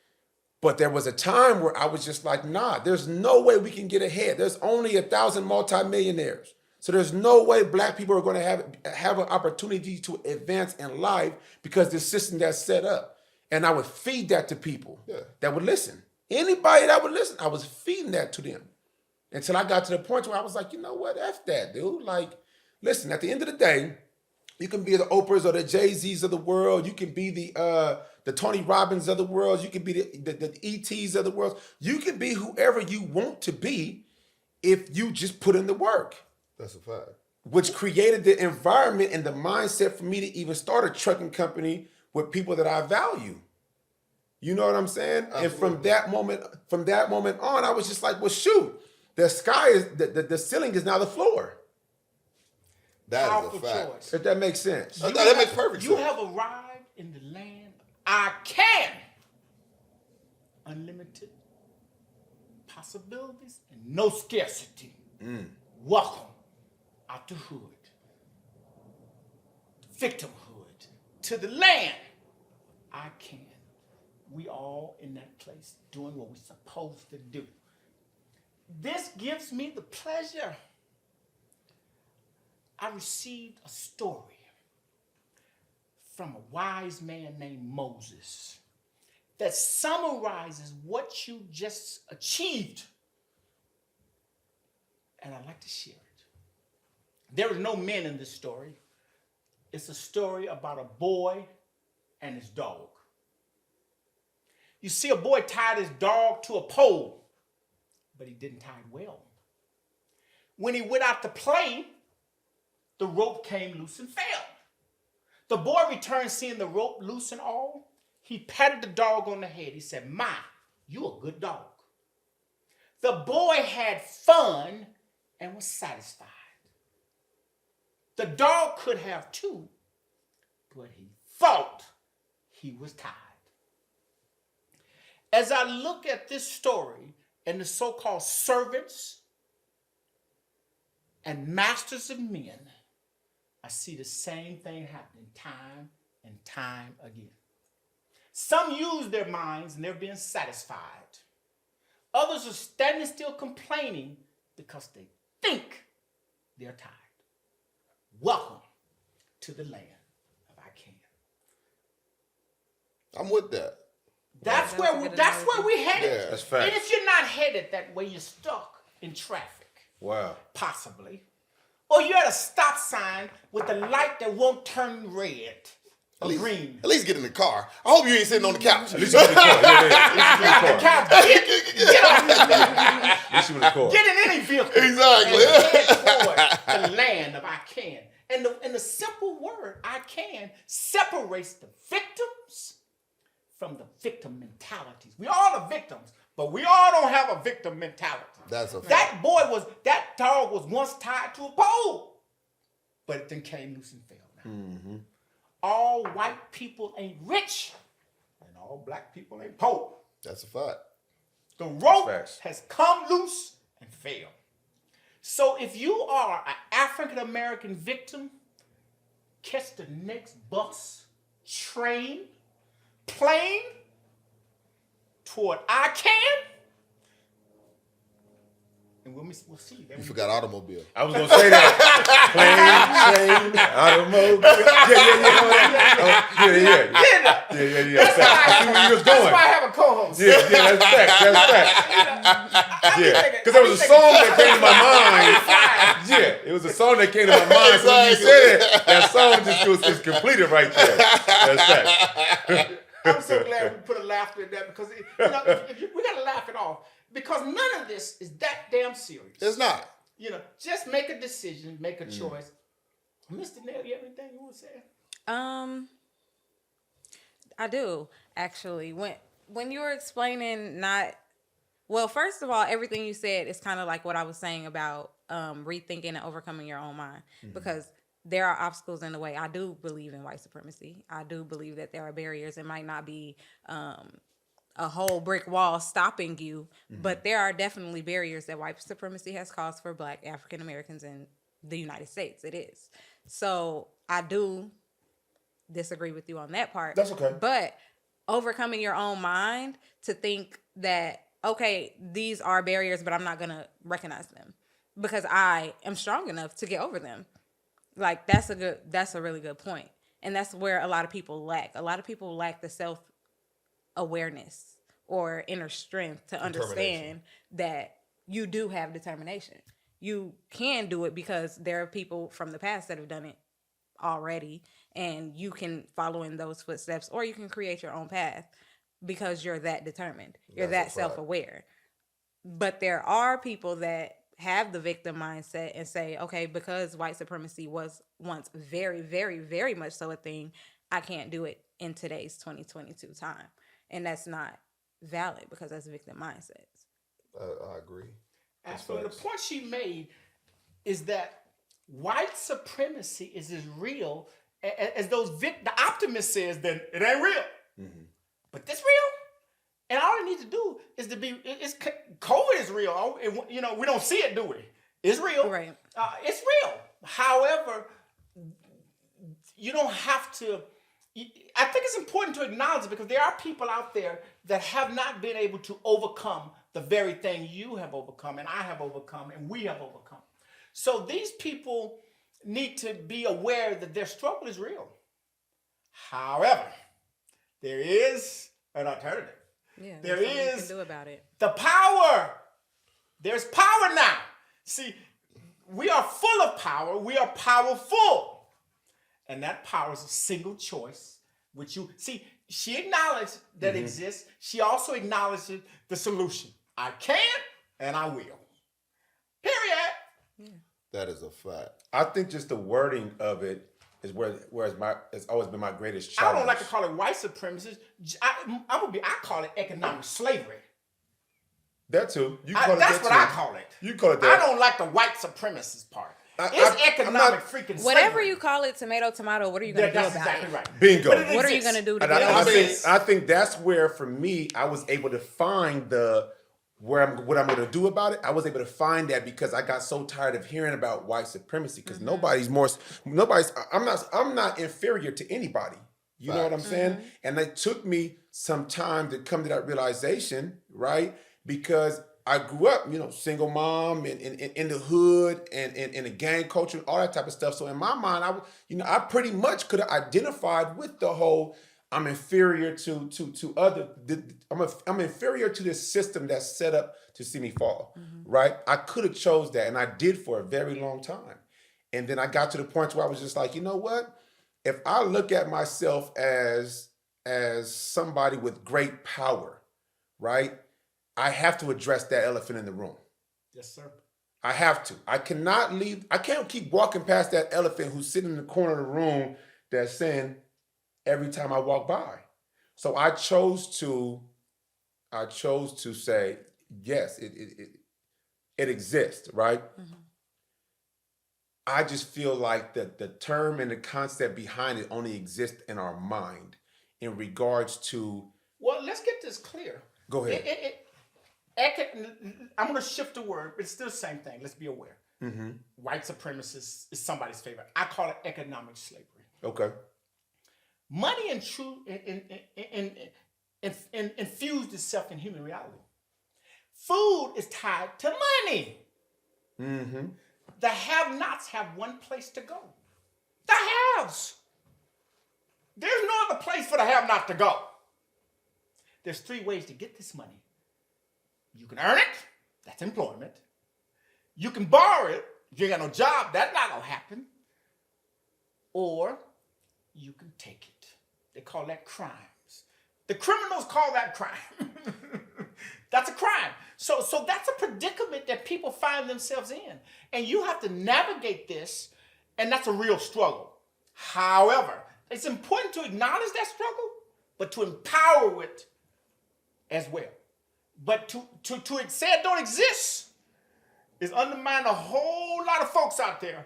Speaker 3: But there was a time where I was just like, nah, there's no way we can get ahead. There's only 1,000 multimillionaires. So there's no way black people are going to have an opportunity to advance in life because the system that's set up. And I would feed that to people that would listen. Anybody that would listen, I was feeding that to them. Until I got to the point where I was like, you know what, F that, dude. Like, listen, at the end of the day, you can be the Oprahs or the Jay-Z's of the world. You can be the Tony Robbins of the world. You can be the ETs of the world. You can be whoever you want to be if you just put in the work.
Speaker 2: That's a fact.
Speaker 3: Which created the environment and the mindset for me to even start a trucking company with people that I value. You know what I'm saying? Absolutely. And from that moment on, I was just like, well, shoot, the sky is the ceiling is now the floor.
Speaker 2: That
Speaker 1: Powerful
Speaker 2: is a fact.
Speaker 1: choice.
Speaker 3: If that makes sense.
Speaker 2: That makes perfect sense.
Speaker 1: You have arrived in the land I can. Unlimited possibilities and no scarcity. Welcome out the hood, victimhood, to the land I can. We all in that place doing what we're supposed to do. This gives me the pleasure. I received a story from a wise man named Moses that summarizes what you just achieved. And I'd like to share it. There are no men in this story. It's a story about a boy and his dog. You see, a boy tied his dog to a pole, but he didn't tie it well. When he went out to play, the rope came loose and fell. The boy returned seeing the rope loose and all. He patted the dog on the head. He said, "Ma, you a good dog." The boy had fun and was satisfied. The dog could have too, but he thought he was tied. As I look at this story and the so-called servants and masters of men, I see the same thing happening time and time again. Some use their minds and they're being satisfied. Others are standing still complaining because they think they're tired. Welcome to the land of I can.
Speaker 2: I'm with that.
Speaker 1: That's where we're headed.
Speaker 2: Yeah.
Speaker 3: That's fact.
Speaker 1: And if you're not headed that way, you're stuck in traffic.
Speaker 3: Wow.
Speaker 1: Possibly. Or you're at a stop sign with a light that won't turn red or green.
Speaker 2: At least get in the car. I hope you ain't sitting on the couch.
Speaker 3: At least you in the car. Yeah. At least you in the car.
Speaker 1: Get in any vehicle.
Speaker 2: Exactly.
Speaker 1: And head toward the land of I can. And the simple word I can separates the victims from the victim mentalities. We all are victims, but we all don't have a victim mentality.
Speaker 2: That's a fact.
Speaker 1: That dog was once tied to a pole, but it then came loose and fell. Now. Mm-hmm. All white people ain't rich, and all black people ain't poor.
Speaker 2: That's a fact.
Speaker 1: The rope has come loose and fell. So if you are an African American victim, catch the next bus, train, plane toward I can. And we'll see you.
Speaker 2: You forgot automobile.
Speaker 3: I was gonna say that. Plane, train, automobile. Yeah. I see where you was going.
Speaker 1: That's why I have a co-host.
Speaker 3: Yeah, that's fact. Yeah, because there was a song that came to my mind. Yeah, it was a song that came to my mind. So when you said it, that song just is completed right there. That's fact.
Speaker 1: I'm so glad we put a laughter in that because we gotta laugh it off. Because none of this is that damn serious.
Speaker 2: It's not.
Speaker 1: Just make a decision, make a choice. Mr. Nail, you have anything you want to say?
Speaker 4: I do, actually. When you were explaining first of all, everything you said is kind of like what I was saying about rethinking and overcoming your own mind. Mm-hmm. Because there are obstacles in the way. I do believe in white supremacy. I do believe that there are barriers. It might not be a whole brick wall stopping you, but there are definitely barriers that white supremacy has caused for Black African Americans in the United States. It is. So I do disagree with you on that part.
Speaker 3: That's okay.
Speaker 4: But overcoming your own mind to think that, okay, these are barriers, but I'm not going to recognize them because I am strong enough to get over them. Like, that's a really good point. And that's where a lot of people lack. A lot of people lack the self-awareness or inner strength to understand that you do have determination. You can do it because there are people from the past that have done it already, and you can follow in those footsteps, or you can create your own path because you're that determined. You're that self-aware. But there are people that have the victim mindset and say, okay, because white supremacy was once very, very, very much so a thing, I can't do it in today's 2022 time. And that's not valid because that's victim mindsets.
Speaker 2: I agree.
Speaker 1: Absolutely. The point she made is that white supremacy is as real as the optimist says that it ain't real. Mm-hmm. But this real. And all it needs to do is COVID is real. We don't see it, do we? It's real.
Speaker 4: Right.
Speaker 1: It's real. However, you don't have to. I think it's important to acknowledge it because there are people out there that have not been able to overcome the very thing you have overcome and I have overcome and we have overcome. So these people need to be aware that their struggle is real. However, there is an alternative.
Speaker 4: Yeah,
Speaker 1: there
Speaker 4: is
Speaker 1: you
Speaker 4: can do about it.
Speaker 1: The power. There's power now. See, we are full of power. We are powerful. And that power is a single choice, which she acknowledged that exists. She also acknowledges the solution. I can and I will. Period.
Speaker 4: Yeah.
Speaker 2: That is a fact.
Speaker 3: I think just the wording of it is it's always been my greatest challenge.
Speaker 1: I don't like to call it white supremacy. I call it economic slavery.
Speaker 3: That too.
Speaker 1: That's what I call it.
Speaker 3: You call it that.
Speaker 1: I don't like the white supremacist part. It's economic freaking slavery.
Speaker 4: Whatever you call it, tomato, what are you going to do about
Speaker 1: exactly
Speaker 4: it?
Speaker 1: Right.
Speaker 3: Bingo.
Speaker 4: What are you going to do to get over it?
Speaker 3: I think that's where, for me, I was able to find what I'm going to do about it. I was able to find that because I got so tired of hearing about white supremacy because I'm not inferior to anybody. You know what I'm saying? And it took me some time to come to that realization, right? Because I grew up, single mom and in the hood and in the gang culture and all that type of stuff. So in my mind, I pretty much could have identified with the whole I'm inferior to other. I'm inferior to this system that's set up to see me fall. Right? I could have chose that, and I did for a very long time. And then I got to the point where I was just like, you know what? If I look at myself as somebody with great power, right? I have to address that elephant in the room.
Speaker 1: Yes, sir.
Speaker 3: I have to. I can't keep walking past that elephant who's sitting in the corner of the room that's saying every time I walk by. So I chose to say, yes, it exists, right? I just feel like the term and the concept behind it only exists in our mind in regards to.
Speaker 1: Well, let's get this clear.
Speaker 3: Go ahead.
Speaker 1: I'm going to shift the word, but it's still the same thing. Let's be aware. White supremacist is somebody's favorite. I call it economic slavery.
Speaker 3: Okay.
Speaker 1: Money infused itself in human reality. Food is tied to money. The have-nots have one place to go. The haves. There's no other place for the have-not to go. There's 3 ways to get this money. You can earn it. That's employment. You can borrow it. If you ain't got no job, that's not going to happen. Or you can take it. They call that crimes. The criminals call that crime. That's a crime. So that's a predicament that people find themselves in. And you have to navigate this, and that's a real struggle. However, it's important to acknowledge that struggle, but to empower it as well. But to say it don't exist is undermining a whole lot of folks out there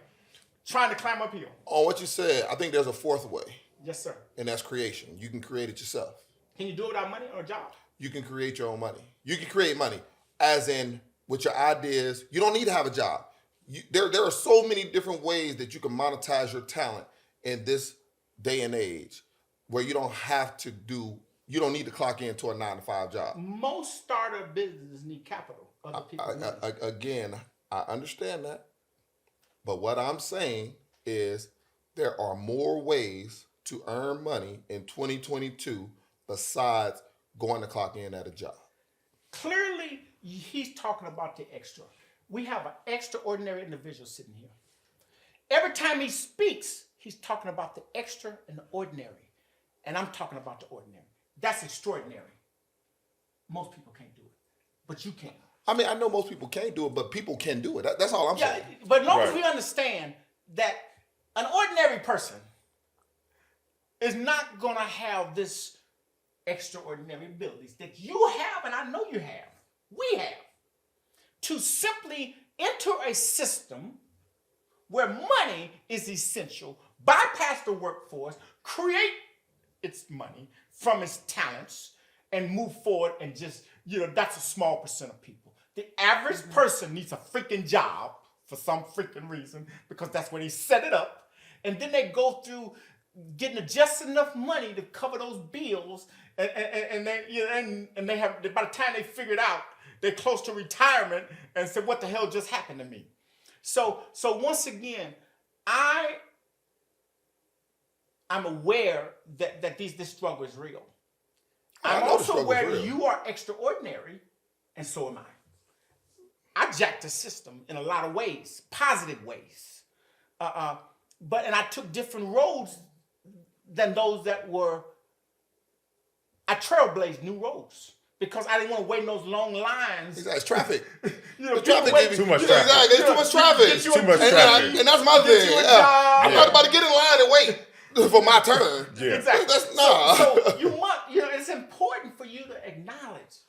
Speaker 1: trying to climb uphill.
Speaker 2: On what you said, I think there's a 4th way,
Speaker 1: Yes, sir.
Speaker 2: and that's creation. You can create it yourself.
Speaker 1: Can you do it without money or a job?
Speaker 2: You can create your own money. You can create money, as in with your ideas. You don't need to have a job. There are so many different ways that you can monetize your talent in this day and age, where you don't need to clock into a 9-to-5 job.
Speaker 1: Most startup businesses need capital. Other people need it.
Speaker 2: Again, I understand that. But what I'm saying is there are more ways to earn money in 2022 besides going to clock in at a job.
Speaker 1: Clearly, he's talking about the extra. We have an extraordinary individual sitting here. Every time he speaks, he's talking about the extra and the ordinary. And I'm talking about the ordinary. That's extraordinary. Most people can't do it, but you can.
Speaker 2: I mean, I know most people can't do it, but people can do it. That's all I'm saying.
Speaker 1: But as long as we understand that an ordinary person is not going to have this extraordinary abilities that you have, and I know you have, we have, to simply enter a system where money is essential, bypass the workforce, create its money from its talents, and move forward and just, that's a small percent of people. The average person needs a freaking job for some freaking reason because that's where they set it up. And then they go through getting just enough money to cover those bills, and they have, by the time they figure it out, they're close to retirement and say, what the hell just happened to me? So once again, I'm aware that this struggle is real. I'm also aware that you are extraordinary, and so am I. I jacked the system in a lot of ways, positive ways. And I took different roads than those that were, I trailblazed new roads. Because I didn't want to wait in those long lines.
Speaker 2: Exactly, it's traffic.
Speaker 1: The
Speaker 2: traffic
Speaker 3: too much traffic.
Speaker 2: Exactly, it's too much traffic.
Speaker 3: Too much traffic.
Speaker 2: And that's my thing. I'm not about to get in line and wait for my turn.
Speaker 3: Yeah.
Speaker 1: Exactly. So you must, it's important for you to acknowledge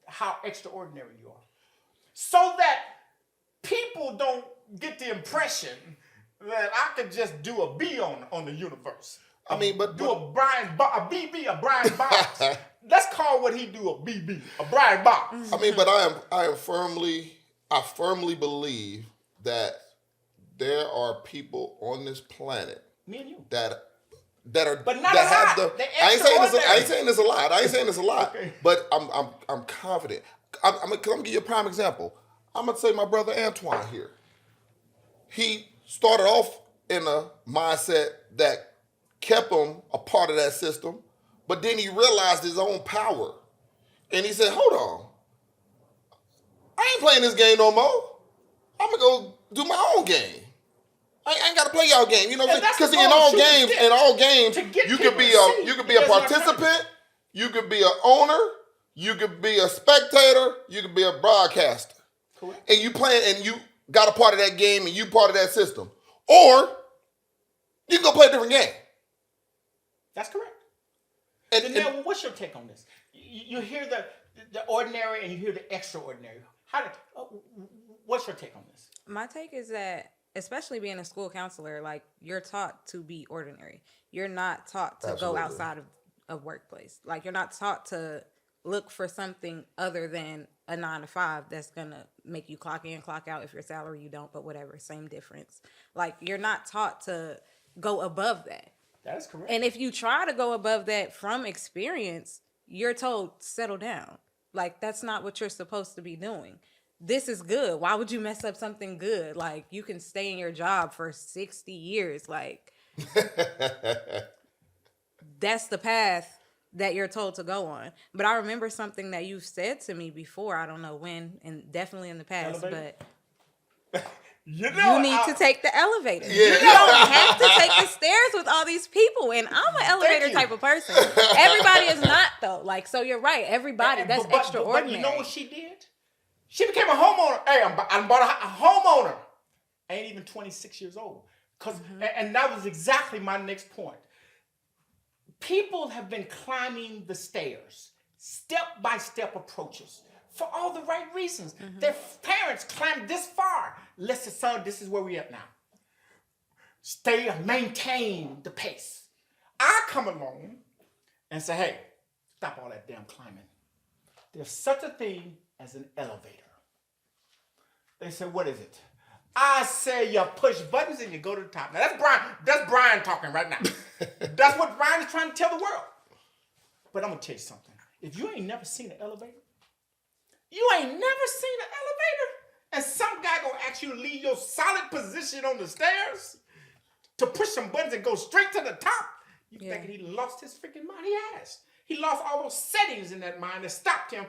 Speaker 1: how extraordinary you are. So that people don't get the impression that I could just do a B on the universe.
Speaker 2: I mean, but
Speaker 1: a Brian Box. Let's call what he do a BB, a Brian Box.
Speaker 2: I mean, but I firmly believe that there are people on this planet,
Speaker 1: me and you,
Speaker 2: that are,
Speaker 1: but not
Speaker 2: that
Speaker 1: a lot.
Speaker 2: I ain't saying this a lot.
Speaker 1: Okay.
Speaker 2: But I'm confident. I'm gonna give you a prime example. I'm gonna say my brother Antoine here. He started off in a mindset that kept him a part of that system, But then he realized his own power. And he said, hold on. I ain't playing this game no more. I'm going to go do my own game. I ain't got to play y'all game. You know what I'm saying? Because in all games, you could be a participant, you could be an owner, you could be a spectator, you could be a broadcaster.
Speaker 1: Correct.
Speaker 2: And you playing and you got a part of that game and you part of that system. Or you can go play a different game.
Speaker 1: That's correct.
Speaker 2: And
Speaker 1: now, what's your take on this? You hear the ordinary and you hear the extraordinary. What's your take on this?
Speaker 4: My take is that, especially being a school counselor, like, you're taught to be ordinary. You're not taught to go outside of workplace. Like, you're not taught to look for something other than a 9 to 5 that's gonna make you clock in, clock out. If your salary, you don't, but whatever, same difference. Like, you're not taught to go above that.
Speaker 1: That is correct.
Speaker 4: And if you try to go above that from experience, you're told, settle down. Like, that's not what you're supposed to be doing. This is good. Why would you mess up something good? Like, you can stay in your job for 60 years. Like, that's the path that you're told to go on. But I remember something that you've said to me before. I don't know when, and definitely in the past,
Speaker 1: Elevator?
Speaker 4: but
Speaker 1: you
Speaker 4: need to take the elevator.
Speaker 2: Yeah.
Speaker 4: You don't have to take the stairs with all these people. And I'm an elevator type of person. Everybody is not, though. Like, so you're right. Everybody, that's extraordinary.
Speaker 1: But you know what she did? She became a homeowner. Hey, I bought a homeowner. I ain't even 26 years old. And that was exactly my next point. People have been climbing the stairs, step-by-step approaches, for all the right reasons. Their parents climbed this far. Listen, son, this is where we at now. Maintain the pace. I come along and say, hey, stop all that damn climbing. There's such a thing as an elevator. They say, what is it? I say you push buttons and you go to the top. Now that's Brian talking right now. That's what Brian is trying to tell the world. But I'm gonna tell you something. If you ain't never seen an elevator, and some guy gonna ask you to leave your solid position on the stairs to push some buttons and go straight to the top, you thinking he lost his freaking mind? He has. He lost all those settings in that mind that stopped him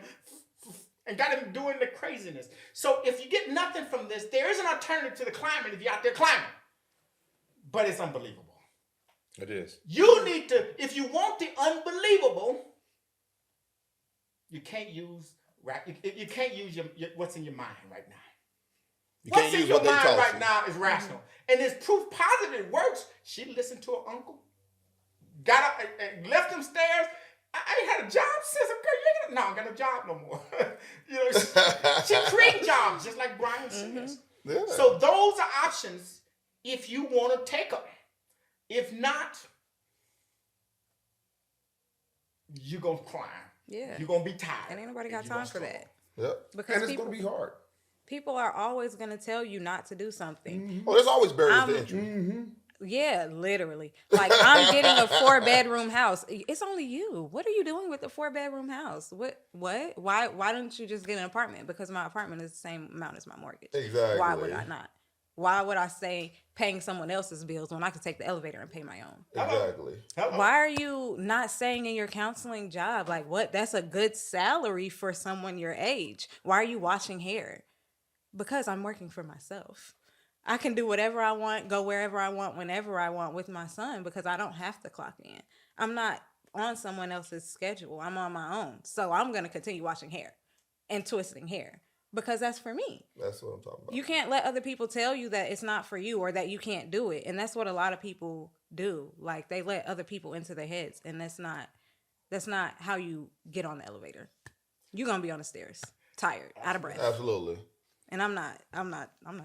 Speaker 1: and got him doing the craziness. So if you get nothing from this, there is an alternative to the climbing if you're out there climbing. But it's unbelievable.
Speaker 3: It is.
Speaker 1: You need to, if you want the unbelievable, you can't use your what's in your mind right now. What's in your mind right now is rational. And there's proof positive it works. She listened to her uncle, got up and left them stairs. I ain't had a job since. I ain't got no job no more. She created jobs just like Brian says. Yeah. So those are options if you want to take them. If not, you're going to climb.
Speaker 4: Yeah.
Speaker 1: You're going to be tired.
Speaker 4: And ain't nobody got time for that.
Speaker 2: Yep.
Speaker 4: Because
Speaker 3: and it's going to be hard.
Speaker 4: People are always going to tell you not to do something.
Speaker 2: Mm-hmm. Oh, there's always barriers to entry.
Speaker 3: Mm-hmm.
Speaker 4: Yeah, literally. Like, I'm getting a 4-bedroom house. It's only you. What are you doing with a 4-bedroom house? What? Why don't you just get an apartment? Because my apartment is the same amount as my mortgage.
Speaker 2: Exactly.
Speaker 4: Why would I not? Why would I say paying someone else's bills when I could take the elevator and pay my own?
Speaker 2: Exactly.
Speaker 1: Hello.
Speaker 4: Why are you not saying in your counseling job, like, what? That's a good salary for someone your age. Why are you washing hair? Because I'm working for myself. I can do whatever I want, go wherever I want, whenever I want with my son because I don't have to clock in. I'm not on someone else's schedule. I'm on my own. So I'm going to continue washing hair and twisting hair because that's for me.
Speaker 2: That's what I'm talking about.
Speaker 4: You can't let other people tell you that it's not for you or that you can't do it. And that's what a lot of people do. Like, they let other people into their heads, and that's not how you get on the elevator. You're going to be on the stairs, tired, out of breath.
Speaker 2: Absolutely.
Speaker 4: And I'm not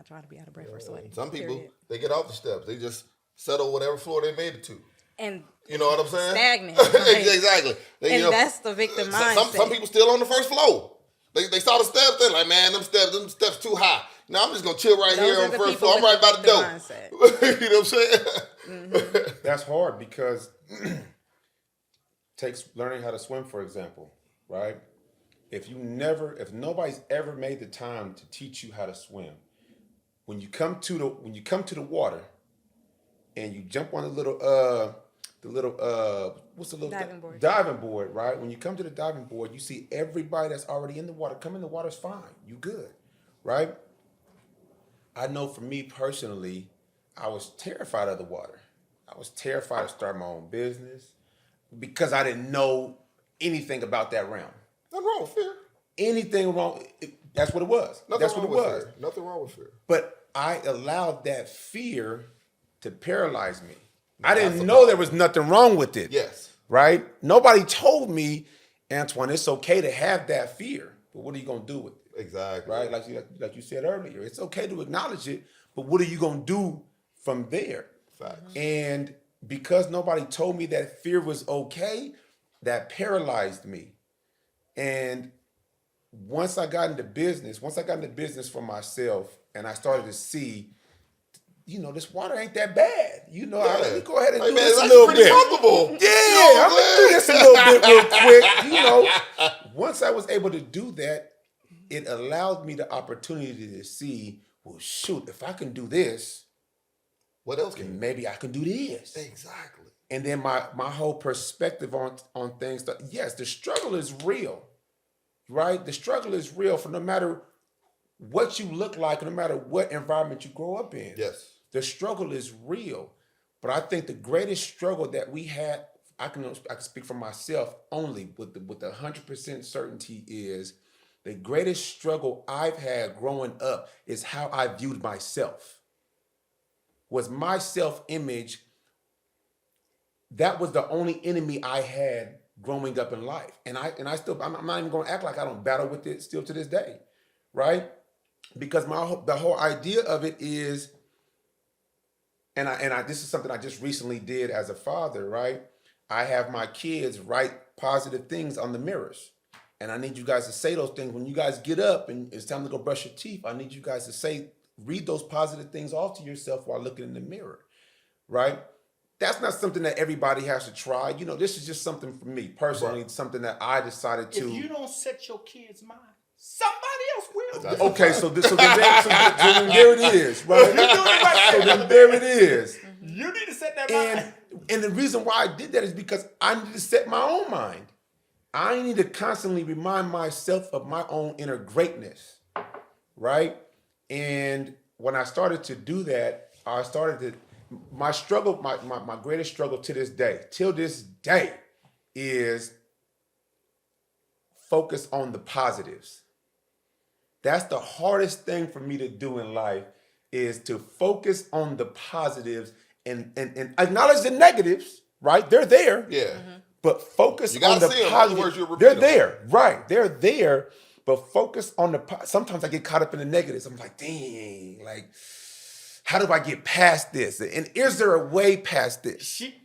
Speaker 4: trying to be out of breath or sweating.
Speaker 2: Some people,
Speaker 4: period.
Speaker 2: they get off the steps. They just settle whatever floor they made it to.
Speaker 4: And
Speaker 2: you know what I'm saying?
Speaker 4: Stagnant.
Speaker 2: Exactly.
Speaker 4: And that's the victim mindset.
Speaker 2: Some people still on the first floor. They saw the steps. They're like, man, them steps too high. Now I'm just gonna chill right here on the first floor. I'm right by the door. You know what I'm saying?
Speaker 4: Mm-hmm.
Speaker 3: That's hard because takes learning how to swim, for example, right? If nobody's ever made the time to teach you how to swim, when you come to the water and you jump on the little what's the little
Speaker 4: Diving board.
Speaker 3: board, right? When you come to the diving board, you see everybody that's already in the water. Come in the water's fine. You good, right? I know for me personally, I was terrified of the water. I was terrified to start my own business because I didn't know anything about that realm.
Speaker 2: Nothing wrong with fear.
Speaker 3: Anything wrong? That's what it was. That's what it was.
Speaker 2: Fear. Nothing wrong with fear.
Speaker 3: But I allowed that fear to paralyze me. I didn't know there was nothing wrong with it.
Speaker 2: Yes.
Speaker 3: Right? Nobody told me, Antoine, it's okay to have that fear, but what are you gonna do with it?
Speaker 2: Exactly.
Speaker 3: Right? Like you said earlier, it's okay to acknowledge it, but what are you gonna do from there?
Speaker 2: Facts.
Speaker 3: And because nobody told me that fear was okay, that paralyzed me. And once I got into business for myself, and I started to see, this water ain't that bad. Let me go ahead and do this a little bit.
Speaker 2: Comfortable.
Speaker 3: Yeah, I'm gonna do this a little bit real quick. Once I was able to do that, it allowed me the opportunity to see, well, shoot, if I can do this,
Speaker 2: what else can
Speaker 3: maybe I can do this.
Speaker 2: Exactly.
Speaker 3: And then my whole perspective on things, yes, the struggle is real, right? The struggle is real for no matter what you look like, no matter what environment you grow up in.
Speaker 2: Yes.
Speaker 3: The struggle is real. But I think the greatest struggle that we had, I can speak for myself only with the 100% certainty, is the greatest struggle I've had growing up is how I viewed myself. Was my self-image. That was the only enemy I had growing up in life. And I'm not even gonna act like I don't battle with it still to this day, right? Because the whole idea of it is, and this is something I just recently did as a father, right? I have my kids write positive things on the mirrors. And I need you guys to say those things. When you guys get up and it's time to go brush your teeth, I need you guys to read those positive things off to yourself while looking in the mirror, right? That's not something that everybody has to try. This is just something for me personally, something that I decided to.
Speaker 1: If you don't set your kids' mind, somebody else will.
Speaker 3: Okay, so then there it is, right?
Speaker 1: You're doing it right
Speaker 3: So then there it is.
Speaker 1: You need to set that mind.
Speaker 3: And the reason why I did that is because I need to set my own mind. I need to constantly remind myself of my own inner greatness, right? And when I started to do that, my struggle, my greatest struggle till this day, is focus on the positives. That's the hardest thing for me to do in life, is to focus on the positives and acknowledge the negatives, right? They're there.
Speaker 2: Yeah. Mm-hmm.
Speaker 3: But focus on the positives.
Speaker 2: They're
Speaker 3: there, right? They're there, but focus on the. Sometimes I get caught up in the negatives. I'm like, dang, like, how do I get past this? And is there a way past this?
Speaker 1: She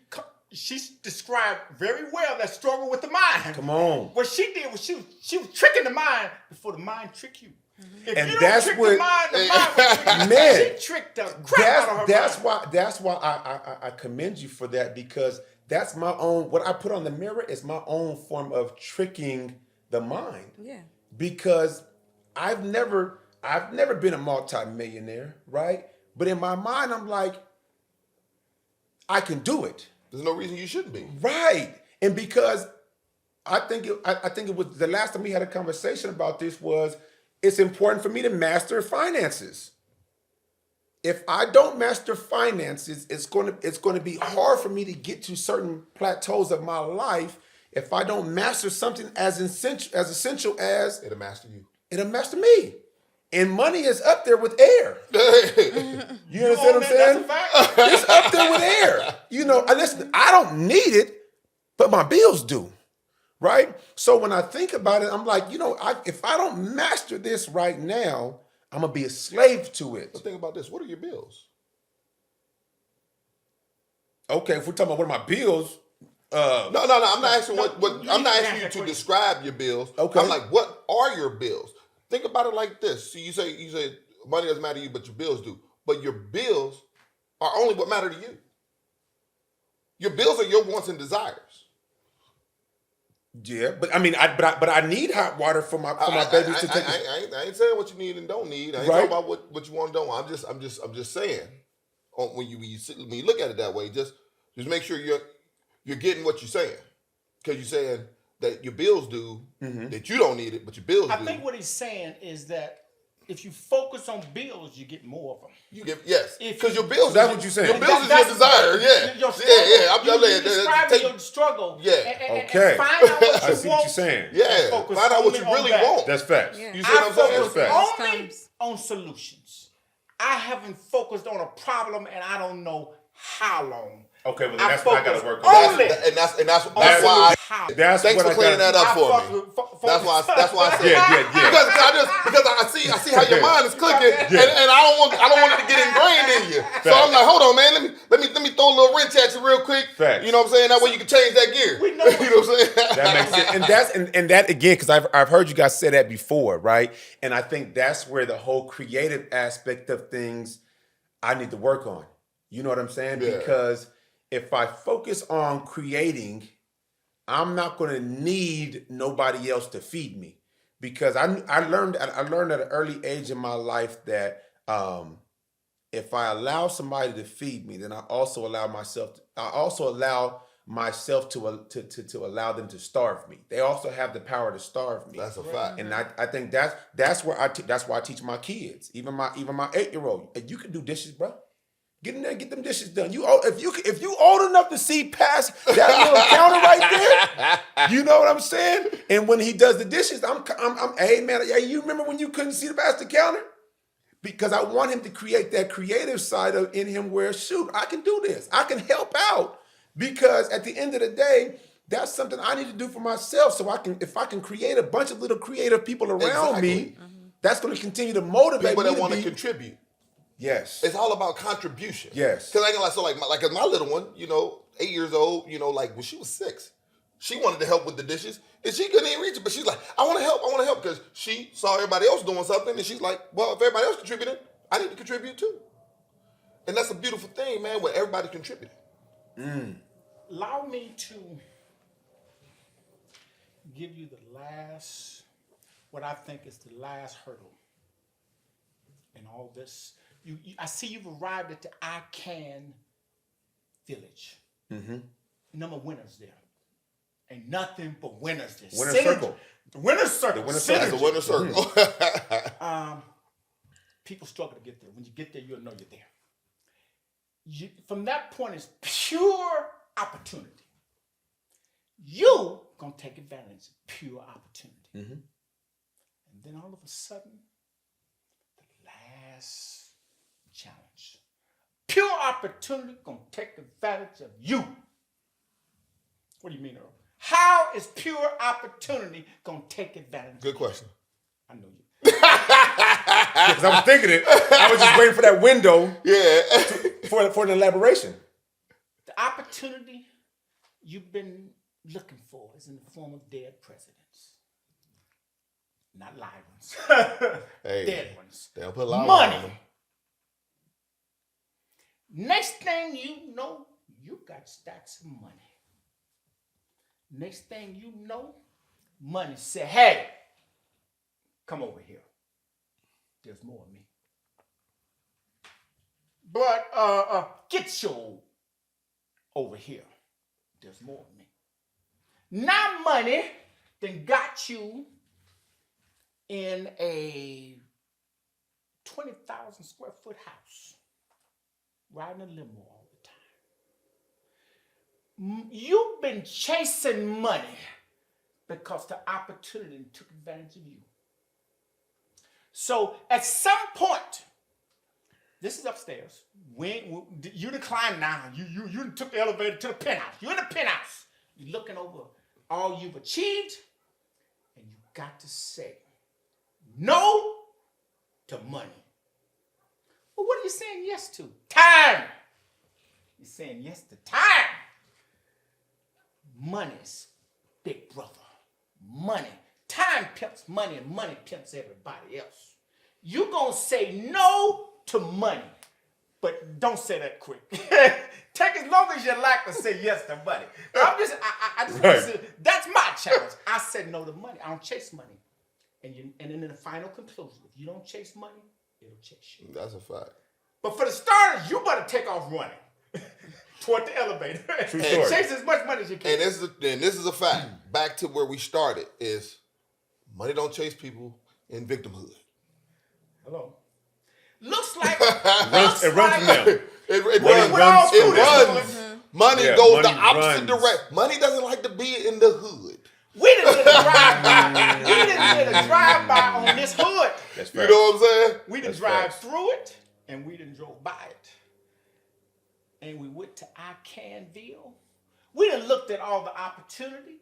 Speaker 1: described very well that struggle with the mind.
Speaker 3: Come on.
Speaker 1: What she did was she was tricking the mind before the mind tricked you. Mm-hmm. If
Speaker 3: and
Speaker 1: you
Speaker 3: that's
Speaker 1: don't trick
Speaker 3: what
Speaker 1: the mind will trick you.
Speaker 3: Man,
Speaker 1: she tricked the crap out of her mind.
Speaker 3: That's why I commend you for that, because that's my own. What I put on the mirror is my own form of tricking the mind.
Speaker 4: Yeah.
Speaker 3: Because I've never been a multi-millionaire, right? But in my mind, I'm like, I can do it.
Speaker 2: There's no reason you shouldn't be.
Speaker 3: Right. And because I think it was the last time we had a conversation about this was, it's important for me to master finances. If I don't master finances, it's going to be hard for me to get to certain plateaus of my life if I don't master something as essential as
Speaker 2: it'll master you.
Speaker 3: It'll master me. And money is up there with air. You understand what I'm saying? It's up there with air. And listen, I don't need it, but my bills do. Right? So when I think about it, I'm like, if I don't master this right now, I'm going to be a slave to it.
Speaker 2: But think about this. What are your bills?
Speaker 3: Okay, if we're talking about what are my bills.
Speaker 2: No. I'm not asking I'm not asking you to describe your bills.
Speaker 3: Okay.
Speaker 2: I'm like, what are your bills? Think about it like this. So you say money doesn't matter to you, but your bills do. But your bills are only what matter to you. Your bills are your wants and desires.
Speaker 3: Yeah, but I mean, I need hot water for my babies to take.
Speaker 2: I ain't saying what you need and don't need. I ain't talking about what you want and don't want. I'm just saying. When you look at it that way, just make sure you're getting what you're saying. Because you're saying that your bills due, that you don't need it, but your bills
Speaker 1: I
Speaker 2: due.
Speaker 1: think what he's saying is that if you focus on bills, you get more of them.
Speaker 2: You get, yes.
Speaker 1: If
Speaker 2: Because
Speaker 1: you-
Speaker 2: your bills,
Speaker 3: So that's what you're saying.
Speaker 2: Your bills is your desire, yeah.
Speaker 1: Your struggle,
Speaker 2: I'm
Speaker 1: you describing your struggle.
Speaker 2: Yeah.
Speaker 1: And
Speaker 3: Okay.
Speaker 1: find out what
Speaker 3: I
Speaker 1: you
Speaker 3: see
Speaker 1: want.
Speaker 3: what you're saying.
Speaker 2: Yeah,
Speaker 1: Focus
Speaker 2: find out what you
Speaker 1: only on
Speaker 2: really
Speaker 1: that.
Speaker 2: want.
Speaker 3: That's facts.
Speaker 4: Yeah.
Speaker 2: You see what
Speaker 1: I
Speaker 2: I'm saying?
Speaker 1: focus
Speaker 3: That's
Speaker 1: only
Speaker 4: facts.
Speaker 1: on solutions. I haven't focused on a problem, and I don't know how long.
Speaker 3: Okay, well,
Speaker 1: I
Speaker 3: that's what I got to
Speaker 1: focus
Speaker 3: work on.
Speaker 1: only
Speaker 2: That's why
Speaker 1: how.
Speaker 3: That's
Speaker 2: thanks
Speaker 3: what
Speaker 2: for
Speaker 3: I
Speaker 2: clearing
Speaker 3: gotta,
Speaker 2: that up for me. That's why I said
Speaker 3: Yeah.
Speaker 2: because I see how your mind is clicking, and I don't want it to get ingrained in you. So I'm like, hold on, man, let me throw a little wrench at you real quick.
Speaker 3: Facts.
Speaker 2: You know what I'm saying? That way you can change that gear.
Speaker 1: We know.
Speaker 2: You know what I'm saying?
Speaker 3: That makes sense. And that again, because I've heard you guys say that before, right? And I think that's where the whole creative aspect of things I need to work on. You know what I'm saying?
Speaker 2: Yeah.
Speaker 3: Because if I focus on creating, I'm not going to need nobody else to feed me. Because I learned at an early age in my life that if I allow somebody to feed me, then I also allow myself to allow them to starve me. They also have the power to starve me.
Speaker 2: That's a fact.
Speaker 3: And I think that's why I teach my kids, even my 8-year-old. You can do dishes, bro. Get in there and get them dishes done. If you old enough to see past that little counter right there, you know what I'm saying? And when he does the dishes, I'm hey man, you remember when you couldn't see past the counter? Because I want him to create that creative side in him where, shoot, I can do this. I can help out. Because at the end of the day, that's something I need to do for myself. So if I can create a bunch of little creative people around me, that's going to continue to motivate
Speaker 2: People
Speaker 3: me
Speaker 2: that want to
Speaker 3: be.
Speaker 2: contribute.
Speaker 3: Yes.
Speaker 2: It's all about contribution.
Speaker 3: Yes.
Speaker 2: Because I can my little one, 8 years old, like when she was 6, she wanted to help with the dishes and she couldn't even reach it. But she's like, I want to help because she saw everybody else doing something and she's like, well, if everybody else contributed, I need to contribute too. And that's a beautiful thing, man, where everybody's contributing.
Speaker 1: Allow me to give you what I think is the last hurdle in all this. I see you've arrived at the I Can village. Number winners there. Ain't nothing but winners there.
Speaker 3: Winner's circle.
Speaker 1: The winner's circle.
Speaker 3: winner's circle.
Speaker 2: That's the winner's circle.
Speaker 1: People struggle to get there. When you get there, you'll know you're there. From that point, it's pure opportunity. You gonna take advantage of pure opportunity. And then all of a sudden, the last challenge. Pure opportunity gonna take advantage of you. What do you mean, Earl? How is pure opportunity gonna take advantage of you?
Speaker 2: Good question.
Speaker 1: I know you.
Speaker 3: Because I was thinking it. I was just waiting for that window for an elaboration.
Speaker 1: The opportunity you've been looking for is in the form of dead presidents. Not live ones.
Speaker 2: Hey,
Speaker 1: dead ones.
Speaker 2: they'll put a lot
Speaker 1: Money.
Speaker 2: on them.
Speaker 1: Next thing you know, you got stacks of money. Next thing you know, money said, hey, come over here. There's more of me. But get your over here. There's more of me. Now money then got you in a 20,000 square foot house, riding a limo all the time. You've been chasing money because the opportunity took advantage of you. So at some point, this is upstairs. You decline now. You took the elevator to the penthouse. You're in the penthouse. You're looking over all you've achieved, and you got to say no to money. Well, what are you saying yes to? Time. You're saying yes to time. Money's big brother. Money. Time pimps money, and money pimps everybody else. You're going to say no to money, but don't say that quick. Take as long as you like to say yes to money. I just want to say, that's my challenge. I said no to money. I don't chase money. And then in the final conclusion, if you don't chase money, it'll chase you.
Speaker 2: That's a fact.
Speaker 1: But for the starters, you better take off running. toward the elevator.
Speaker 3: True story.
Speaker 1: Chase as much money as you can.
Speaker 2: And this is a fact. Back to where we started is money don't chase people in victimhood.
Speaker 1: Hello. Looks like
Speaker 3: It runs from them.
Speaker 2: It
Speaker 3: Money
Speaker 2: runs.
Speaker 3: runs
Speaker 2: It
Speaker 3: from
Speaker 2: runs.
Speaker 3: them.
Speaker 2: Money
Speaker 3: Yeah,
Speaker 2: goes
Speaker 3: money
Speaker 2: the opposite
Speaker 3: runs.
Speaker 2: direction. Money doesn't like to be in the hood.
Speaker 1: we didn't get a drive-by. We didn't get a drive-by on this hood.
Speaker 3: That's
Speaker 2: You
Speaker 3: fact.
Speaker 2: know what I'm saying?
Speaker 1: We didn't
Speaker 3: That's
Speaker 1: drive
Speaker 3: facts.
Speaker 1: through it, and we didn't drove by it. And we went to I-Canville. We done looked at all the opportunity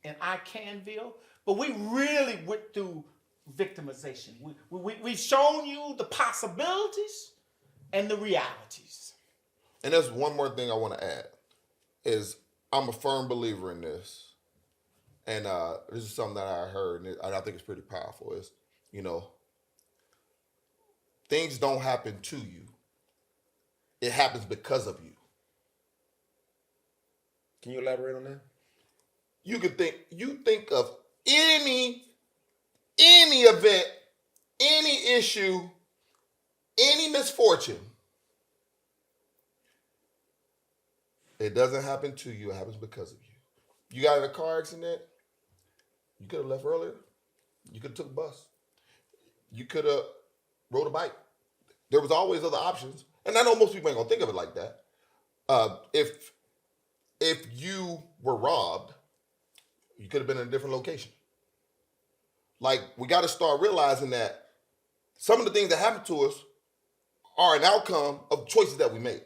Speaker 1: in I-Canville, but we really went through victimization. We've shown you the possibilities and the realities.
Speaker 2: And there's one more thing I want to add is I'm a firm believer in this. And this is something that I heard, and I think it's pretty powerful. Is, things don't happen to you. It happens because of you.
Speaker 3: Can you elaborate on that?
Speaker 2: You think of any event, any issue, any misfortune. It doesn't happen to you, it happens because of you. You got in a car accident, you could have left earlier. You could have took a bus. You could have rode a bike. There was always other options. And I know most people ain't gonna think of it like that. If you were robbed, you could have been in a different location. Like, we got to start realizing that some of the things that happen to us are an outcome of choices that we made.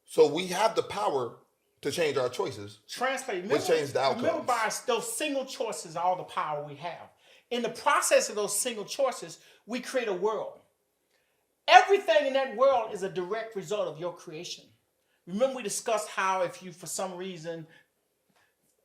Speaker 2: So we have the power to change our choices.
Speaker 1: Translate.
Speaker 2: Which change the outcomes.
Speaker 1: Remember, by those single choices are all the power we have. In the process of those single choices, we create a world. Everything in that world is a direct result of your creation. Remember, we discussed how if you, for some reason,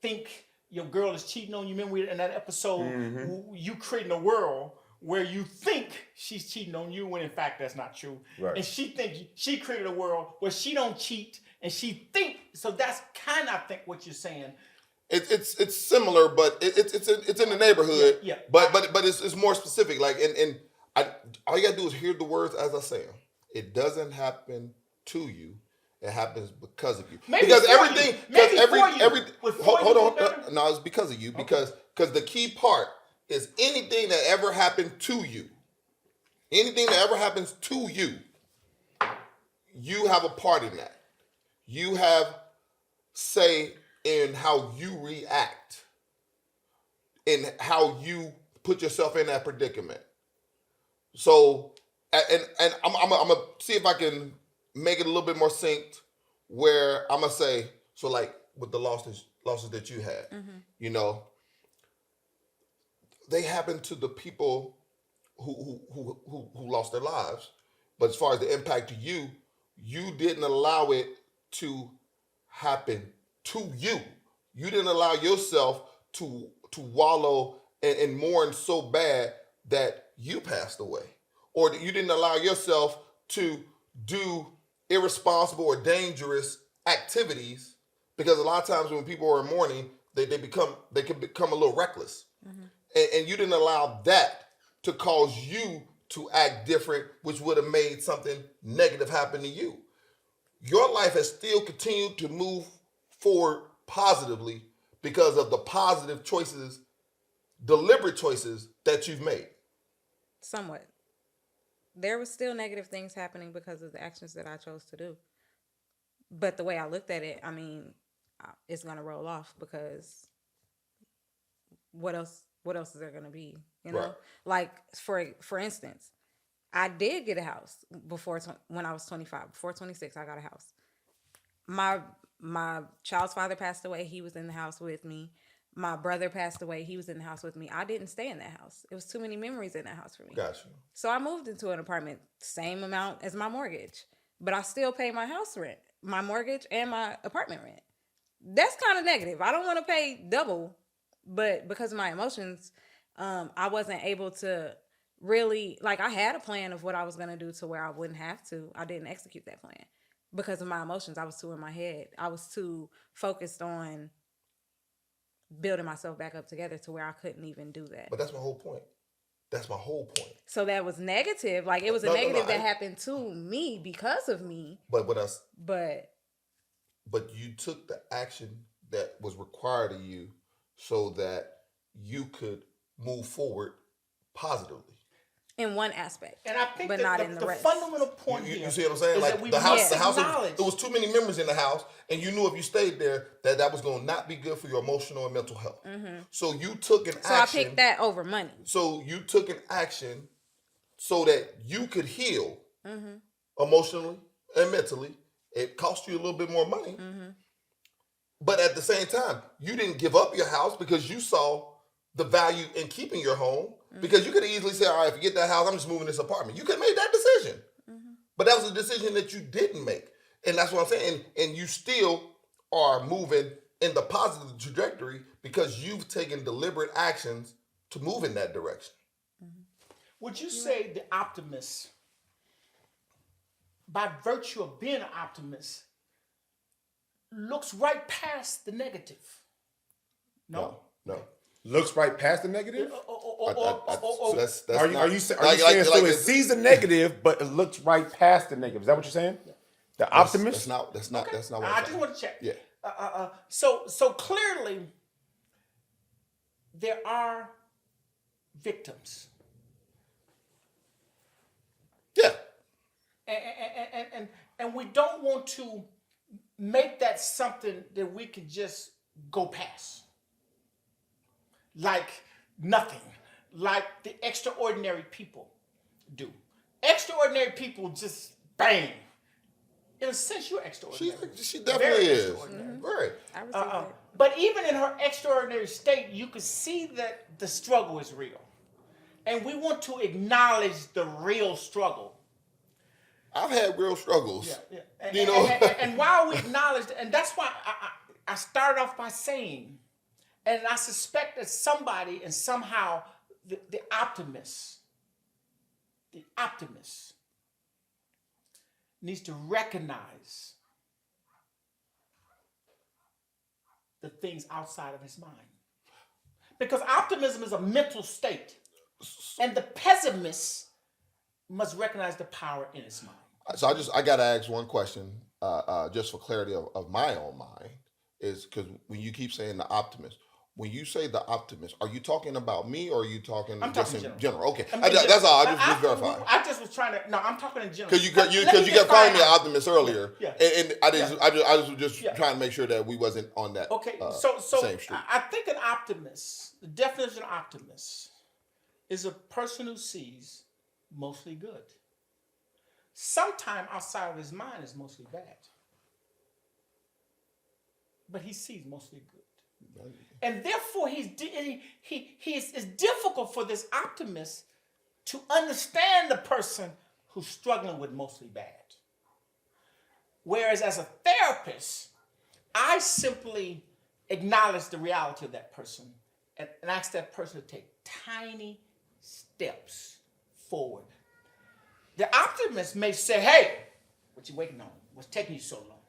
Speaker 1: think your girl is cheating on you. Remember in that episode, you creating a world where you think she's cheating on you when in fact that's not true.
Speaker 3: Right.
Speaker 1: And she created a world where she don't cheat and she think, so that's kind of, I think, what you're saying.
Speaker 2: It's similar, but it's in the neighborhood.
Speaker 1: Yeah.
Speaker 2: But it's more specific. Like, and all you gotta do is hear the words as I say them. It doesn't happen to you. It happens because of you.
Speaker 1: Maybe
Speaker 2: Because
Speaker 1: for
Speaker 2: everything.
Speaker 1: you. Maybe
Speaker 2: Because
Speaker 1: for you. Before
Speaker 2: hold
Speaker 1: you
Speaker 2: on.
Speaker 1: get better?
Speaker 2: No, it's because of you. Because the key part is anything that ever happened to you. Anything that ever happens to you, you have a part in that. You have say in how you react, in how you put yourself in that predicament. So, and I'm gonna see if I can make it a little bit more synced, where I'm gonna say, so like with the losses that you had, they happen to the people who lost their lives, but as far as the impact to you, you didn't allow it to happen to you. You didn't allow yourself to wallow and mourn so bad that you passed away, or that you didn't allow yourself to do irresponsible or dangerous activities, because a lot of times when people are in mourning, they can become a little reckless, and you didn't allow that to cause you to act different, which would have made something negative happen to you. Your life has still continued to move forward positively because of the positive choices, deliberate choices that you've made.
Speaker 4: Somewhat. There was still negative things happening because of the actions that I chose to do. But the way I looked at it, I mean, it's going to roll off, because what else is there going to be? You know,
Speaker 2: Right.
Speaker 4: Like for instance, I did get a house when I was 25. Before 26, I got a house. My child's father passed away. He was in the house with me. My brother passed away. He was in the house with me. I didn't stay in that house. It was too many memories in that house for me.
Speaker 2: Gotcha.
Speaker 4: So I moved into an apartment, same amount as my mortgage, but I still pay my house rent, my mortgage, and my apartment rent. That's kind of negative. I don't want to pay double, but because of my emotions, I wasn't able to really, like, I had a plan of what I was going to do to where I wouldn't have to. I didn't execute that plan because of my emotions. I was too in my head. I was too focused on building myself back up together to where I couldn't even do that.
Speaker 2: But that's my whole point. That's my whole point.
Speaker 4: So that was negative. Like it was a negative that happened to me because of me.
Speaker 2: But you took the action that was required of you so that you could move forward positively.
Speaker 4: In one aspect,
Speaker 1: and I think
Speaker 4: but
Speaker 1: that
Speaker 4: not in the rest.
Speaker 1: fundamental point
Speaker 2: You
Speaker 1: here
Speaker 2: see what I'm saying?
Speaker 1: is
Speaker 2: Like
Speaker 1: that we
Speaker 2: the house,
Speaker 1: acknowledge.
Speaker 2: there was too many members in the house, and you knew if you stayed there that was going to not be good for your emotional and mental health. So you took an action.
Speaker 4: So I picked that over money.
Speaker 2: So you took an action so that you could heal emotionally and mentally. It cost you a little bit more money. But at the same time, you didn't give up your house because you saw the value in keeping your home. Because you could easily say, all right, if you get that house, I'm just moving this apartment. You could have made that decision. But that was a decision that you didn't make. And that's what I'm saying. And you still are moving in the positive trajectory because you've taken deliberate actions to move in that direction.
Speaker 1: Would you say the optimist, by virtue of being an optimist, looks right past the negative? No.
Speaker 3: Looks right past the negative?
Speaker 2: So that's
Speaker 3: Are
Speaker 2: not,
Speaker 3: you saying so it sees the negative, but it looks right past the negative? Is that what you're saying? The optimist?
Speaker 2: That's not what
Speaker 1: I
Speaker 2: I'm
Speaker 1: just
Speaker 2: saying.
Speaker 1: want to check.
Speaker 2: Yeah.
Speaker 1: So clearly, there are victims.
Speaker 2: Yeah.
Speaker 1: And we don't want to make that something that we can just go past. Like nothing. Like the extraordinary people do. Extraordinary people just bang. In a sense, you're extraordinary.
Speaker 2: She definitely is.
Speaker 1: Right.
Speaker 4: I received that.
Speaker 1: But even in her extraordinary state, you can see that the struggle is real. And we want to acknowledge the real struggle.
Speaker 2: I've had real struggles.
Speaker 1: Yeah. And while we acknowledge, and that's why I started off by saying, and I suspect that somebody and somehow the optimist needs to recognize the things outside of his mind. Because optimism is a mental state. And the pessimist must recognize the power in his mind.
Speaker 2: So I got to ask one question, just for clarity of my own mind, is because when you keep saying the optimist, when you say the optimist, are you talking about me or are you talking
Speaker 1: I'm
Speaker 2: just
Speaker 1: talking
Speaker 2: in general? Okay,
Speaker 1: general.
Speaker 2: that's all. I just verifying.
Speaker 1: I just was trying to. No, I'm talking in general.
Speaker 2: Because you kept calling me an optimist earlier,
Speaker 1: Yeah.
Speaker 2: and I was just trying to make sure that we wasn't on that.
Speaker 1: Okay,
Speaker 2: same street.
Speaker 1: I think an optimist, the definition of optimist, is a person who sees mostly good. Sometime outside of his mind is mostly bad. But he sees mostly good. And therefore, it's difficult for this optimist to understand the person who's struggling with mostly bad. Whereas as a therapist, I simply acknowledge the reality of that person and ask that person to take tiny steps forward. The optimist may say, hey, what you waiting on? What's taking you so long?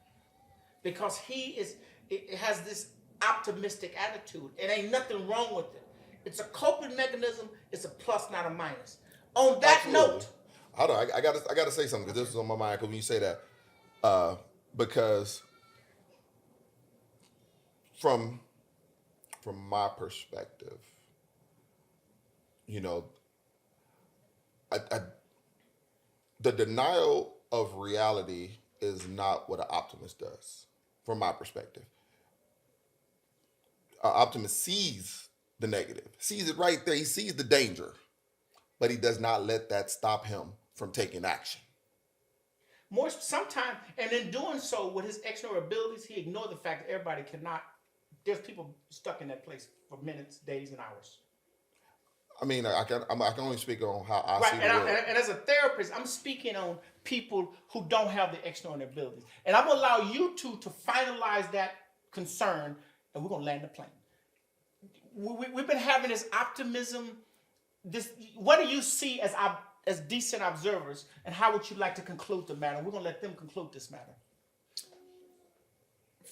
Speaker 1: Because it has this optimistic attitude. It ain't nothing wrong with it. It's a coping mechanism. It's a plus, not a minus. On that note,
Speaker 2: hold on, I gotta say something because this is on my mind. Because when you say that, because from my perspective, the denial of reality is not what an optimist does. From my perspective, an optimist sees the negative, sees it right there. He sees the danger, but he does not let that stop him from taking action.
Speaker 1: Sometimes, and in doing so, with his extraordinary abilities, he ignored the fact that everybody cannot. There's people stuck in that place for minutes, days, and hours.
Speaker 2: I mean, I can only speak on how I see the world.
Speaker 1: And as a therapist, I'm speaking on people who don't have the extraordinary abilities. And I'm going to allow you two to finalize that concern, and we're going to land the plane. We've been having this optimism. What do you see as decent observers, and how would you like to conclude the matter? We're going to let them conclude this matter.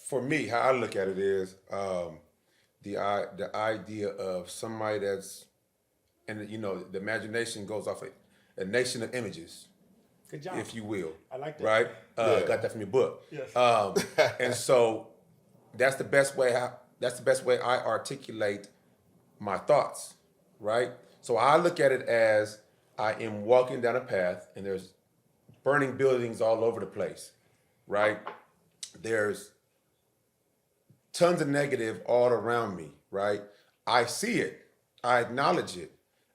Speaker 3: For me, how I look at it is the idea of somebody that's and you know, the imagination goes off a nation of images,
Speaker 1: Good job.
Speaker 3: if you will.
Speaker 1: I like that.
Speaker 3: Right?
Speaker 2: Yeah.
Speaker 3: Got that from your book.
Speaker 1: Yes.
Speaker 3: And so that's the best way. I articulate my thoughts. Right? So I look at it as I am walking down a path, and there's burning buildings all over the place. Right? There's tons of negative all around me. Right? I see it. I acknowledge it.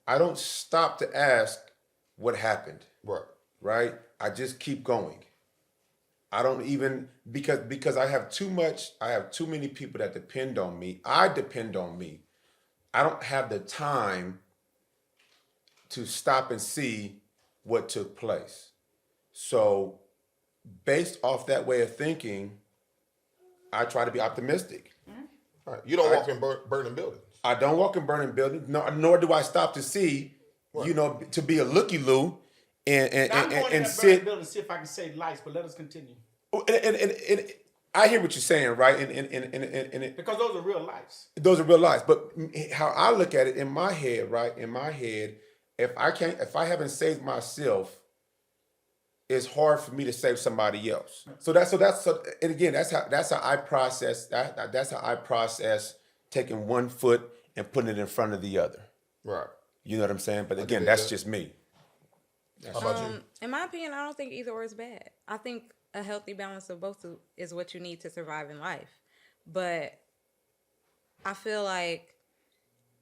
Speaker 3: I don't stop to ask what happened.
Speaker 2: Right.
Speaker 3: Right? I just keep going. I don't even because I have too many people that depend on me. I depend on me. I don't have the time to stop and see what took place. So based off that way of thinking, I try to be optimistic.
Speaker 2: All right. You don't walk in burning buildings.
Speaker 3: I don't walk in burning buildings, nor do I stop to see, you know, to be a looky-loo and
Speaker 1: Now, I'm going in that
Speaker 3: sit.
Speaker 1: burning building to see if I can save lives, but let us continue.
Speaker 3: And I hear what you're saying, right? And
Speaker 1: Because those are real lives.
Speaker 3: those are real lives. But how I look at it in my head, right? In my head, if I haven't saved myself, it's hard for me to save somebody else. So and again, that's how I process that. That's how I process taking one foot and putting it in front of the other.
Speaker 2: Right.
Speaker 3: You know what I'm saying? But again,
Speaker 2: dig
Speaker 3: that's
Speaker 2: that.
Speaker 3: just me.
Speaker 2: How about you?
Speaker 4: In my opinion, I don't think either or is bad. I think a healthy balance of both is what you need to survive in life. But I feel like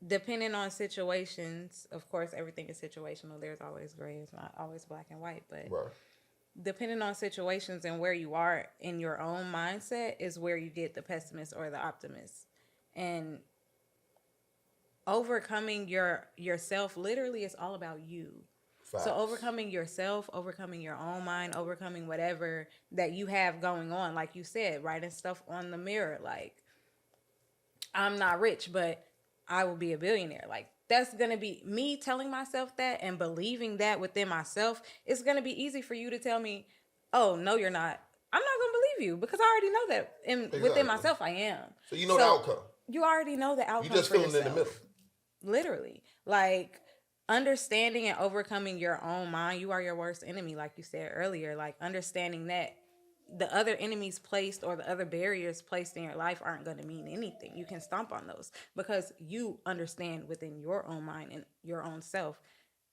Speaker 4: depending on situations, of course, everything is situational. There's always gray. It's not always black and white. But
Speaker 2: Right.
Speaker 4: depending on situations and where you are in your own mindset is where you get the pessimist or the optimist. And overcoming yourself literally is all about you.
Speaker 2: Facts.
Speaker 4: So overcoming yourself, overcoming your own mind, overcoming whatever that you have going on, like you said, writing stuff on the mirror, like, I'm not rich, but I will be a billionaire. Like, that's going to be me telling myself that and believing that within myself. It's going to be easy for you to tell me, oh, no, you're not. I'm not going to believe you because I already know that within myself I am.
Speaker 2: So you know the outcome.
Speaker 4: You already know the outcome.
Speaker 2: You just
Speaker 4: for
Speaker 2: feeling in the
Speaker 4: yourself.
Speaker 2: middle.
Speaker 4: Literally. Like, understanding and overcoming your own mind. You are your worst enemy, like you said earlier. Like, understanding that the other enemies placed or the other barriers placed in your life aren't going to mean anything. You can stomp on those because you understand within your own mind and your own self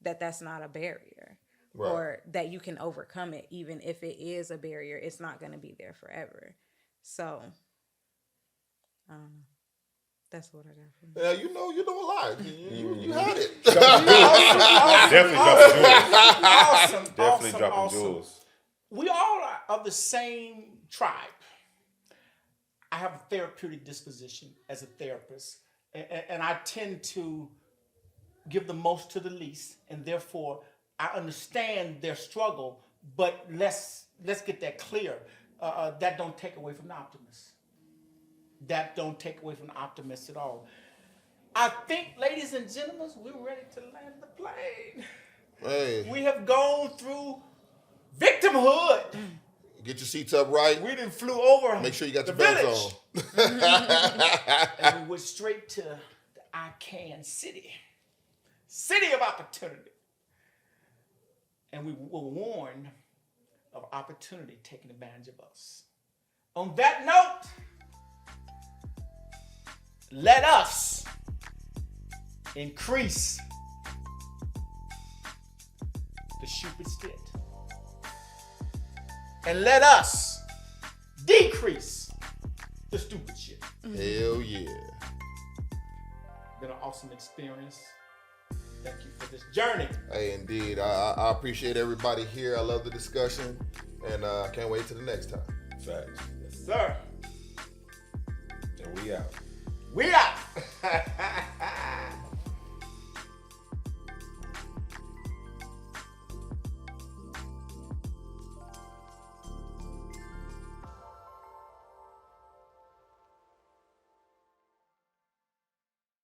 Speaker 4: that that's not a barrier.
Speaker 2: Right.
Speaker 4: Or that you can overcome it. Even if it is a barrier, it's not going to be there forever. So, that's what I got from you.
Speaker 2: Yeah, you know a lot. You had it.
Speaker 3: Definitely dropping jewels.
Speaker 1: Awesome.
Speaker 3: Definitely
Speaker 1: awesome,
Speaker 3: dropping
Speaker 1: awesome.
Speaker 3: jewels.
Speaker 1: We all are of the same tribe. I have a therapeutic disposition as a therapist, and I tend to give the most to the least, and therefore I understand their struggle. But let's get that clear. That don't take away from the optimist. That don't take away from the optimist at all. I think, ladies and gentlemen, we're ready to land the plane.
Speaker 2: Hey,
Speaker 1: We have gone through victimhood.
Speaker 2: get your seats up right.
Speaker 1: We done flew over.
Speaker 2: Make sure you got
Speaker 1: the
Speaker 2: your belts
Speaker 1: village.
Speaker 2: on.
Speaker 1: And we went straight to the I Can City. City of opportunity. And we were warned of opportunity taking advantage of us. On that note, let us increase the Shupidstit. And let us decrease the stupid shit.
Speaker 2: Hell yeah.
Speaker 1: Been an awesome experience. Thank you for this journey.
Speaker 2: Hey, indeed. I appreciate everybody here. I love the discussion. And I can't wait till the next time.
Speaker 3: Facts.
Speaker 1: Yes, sir.
Speaker 3: And we out.
Speaker 1: We out.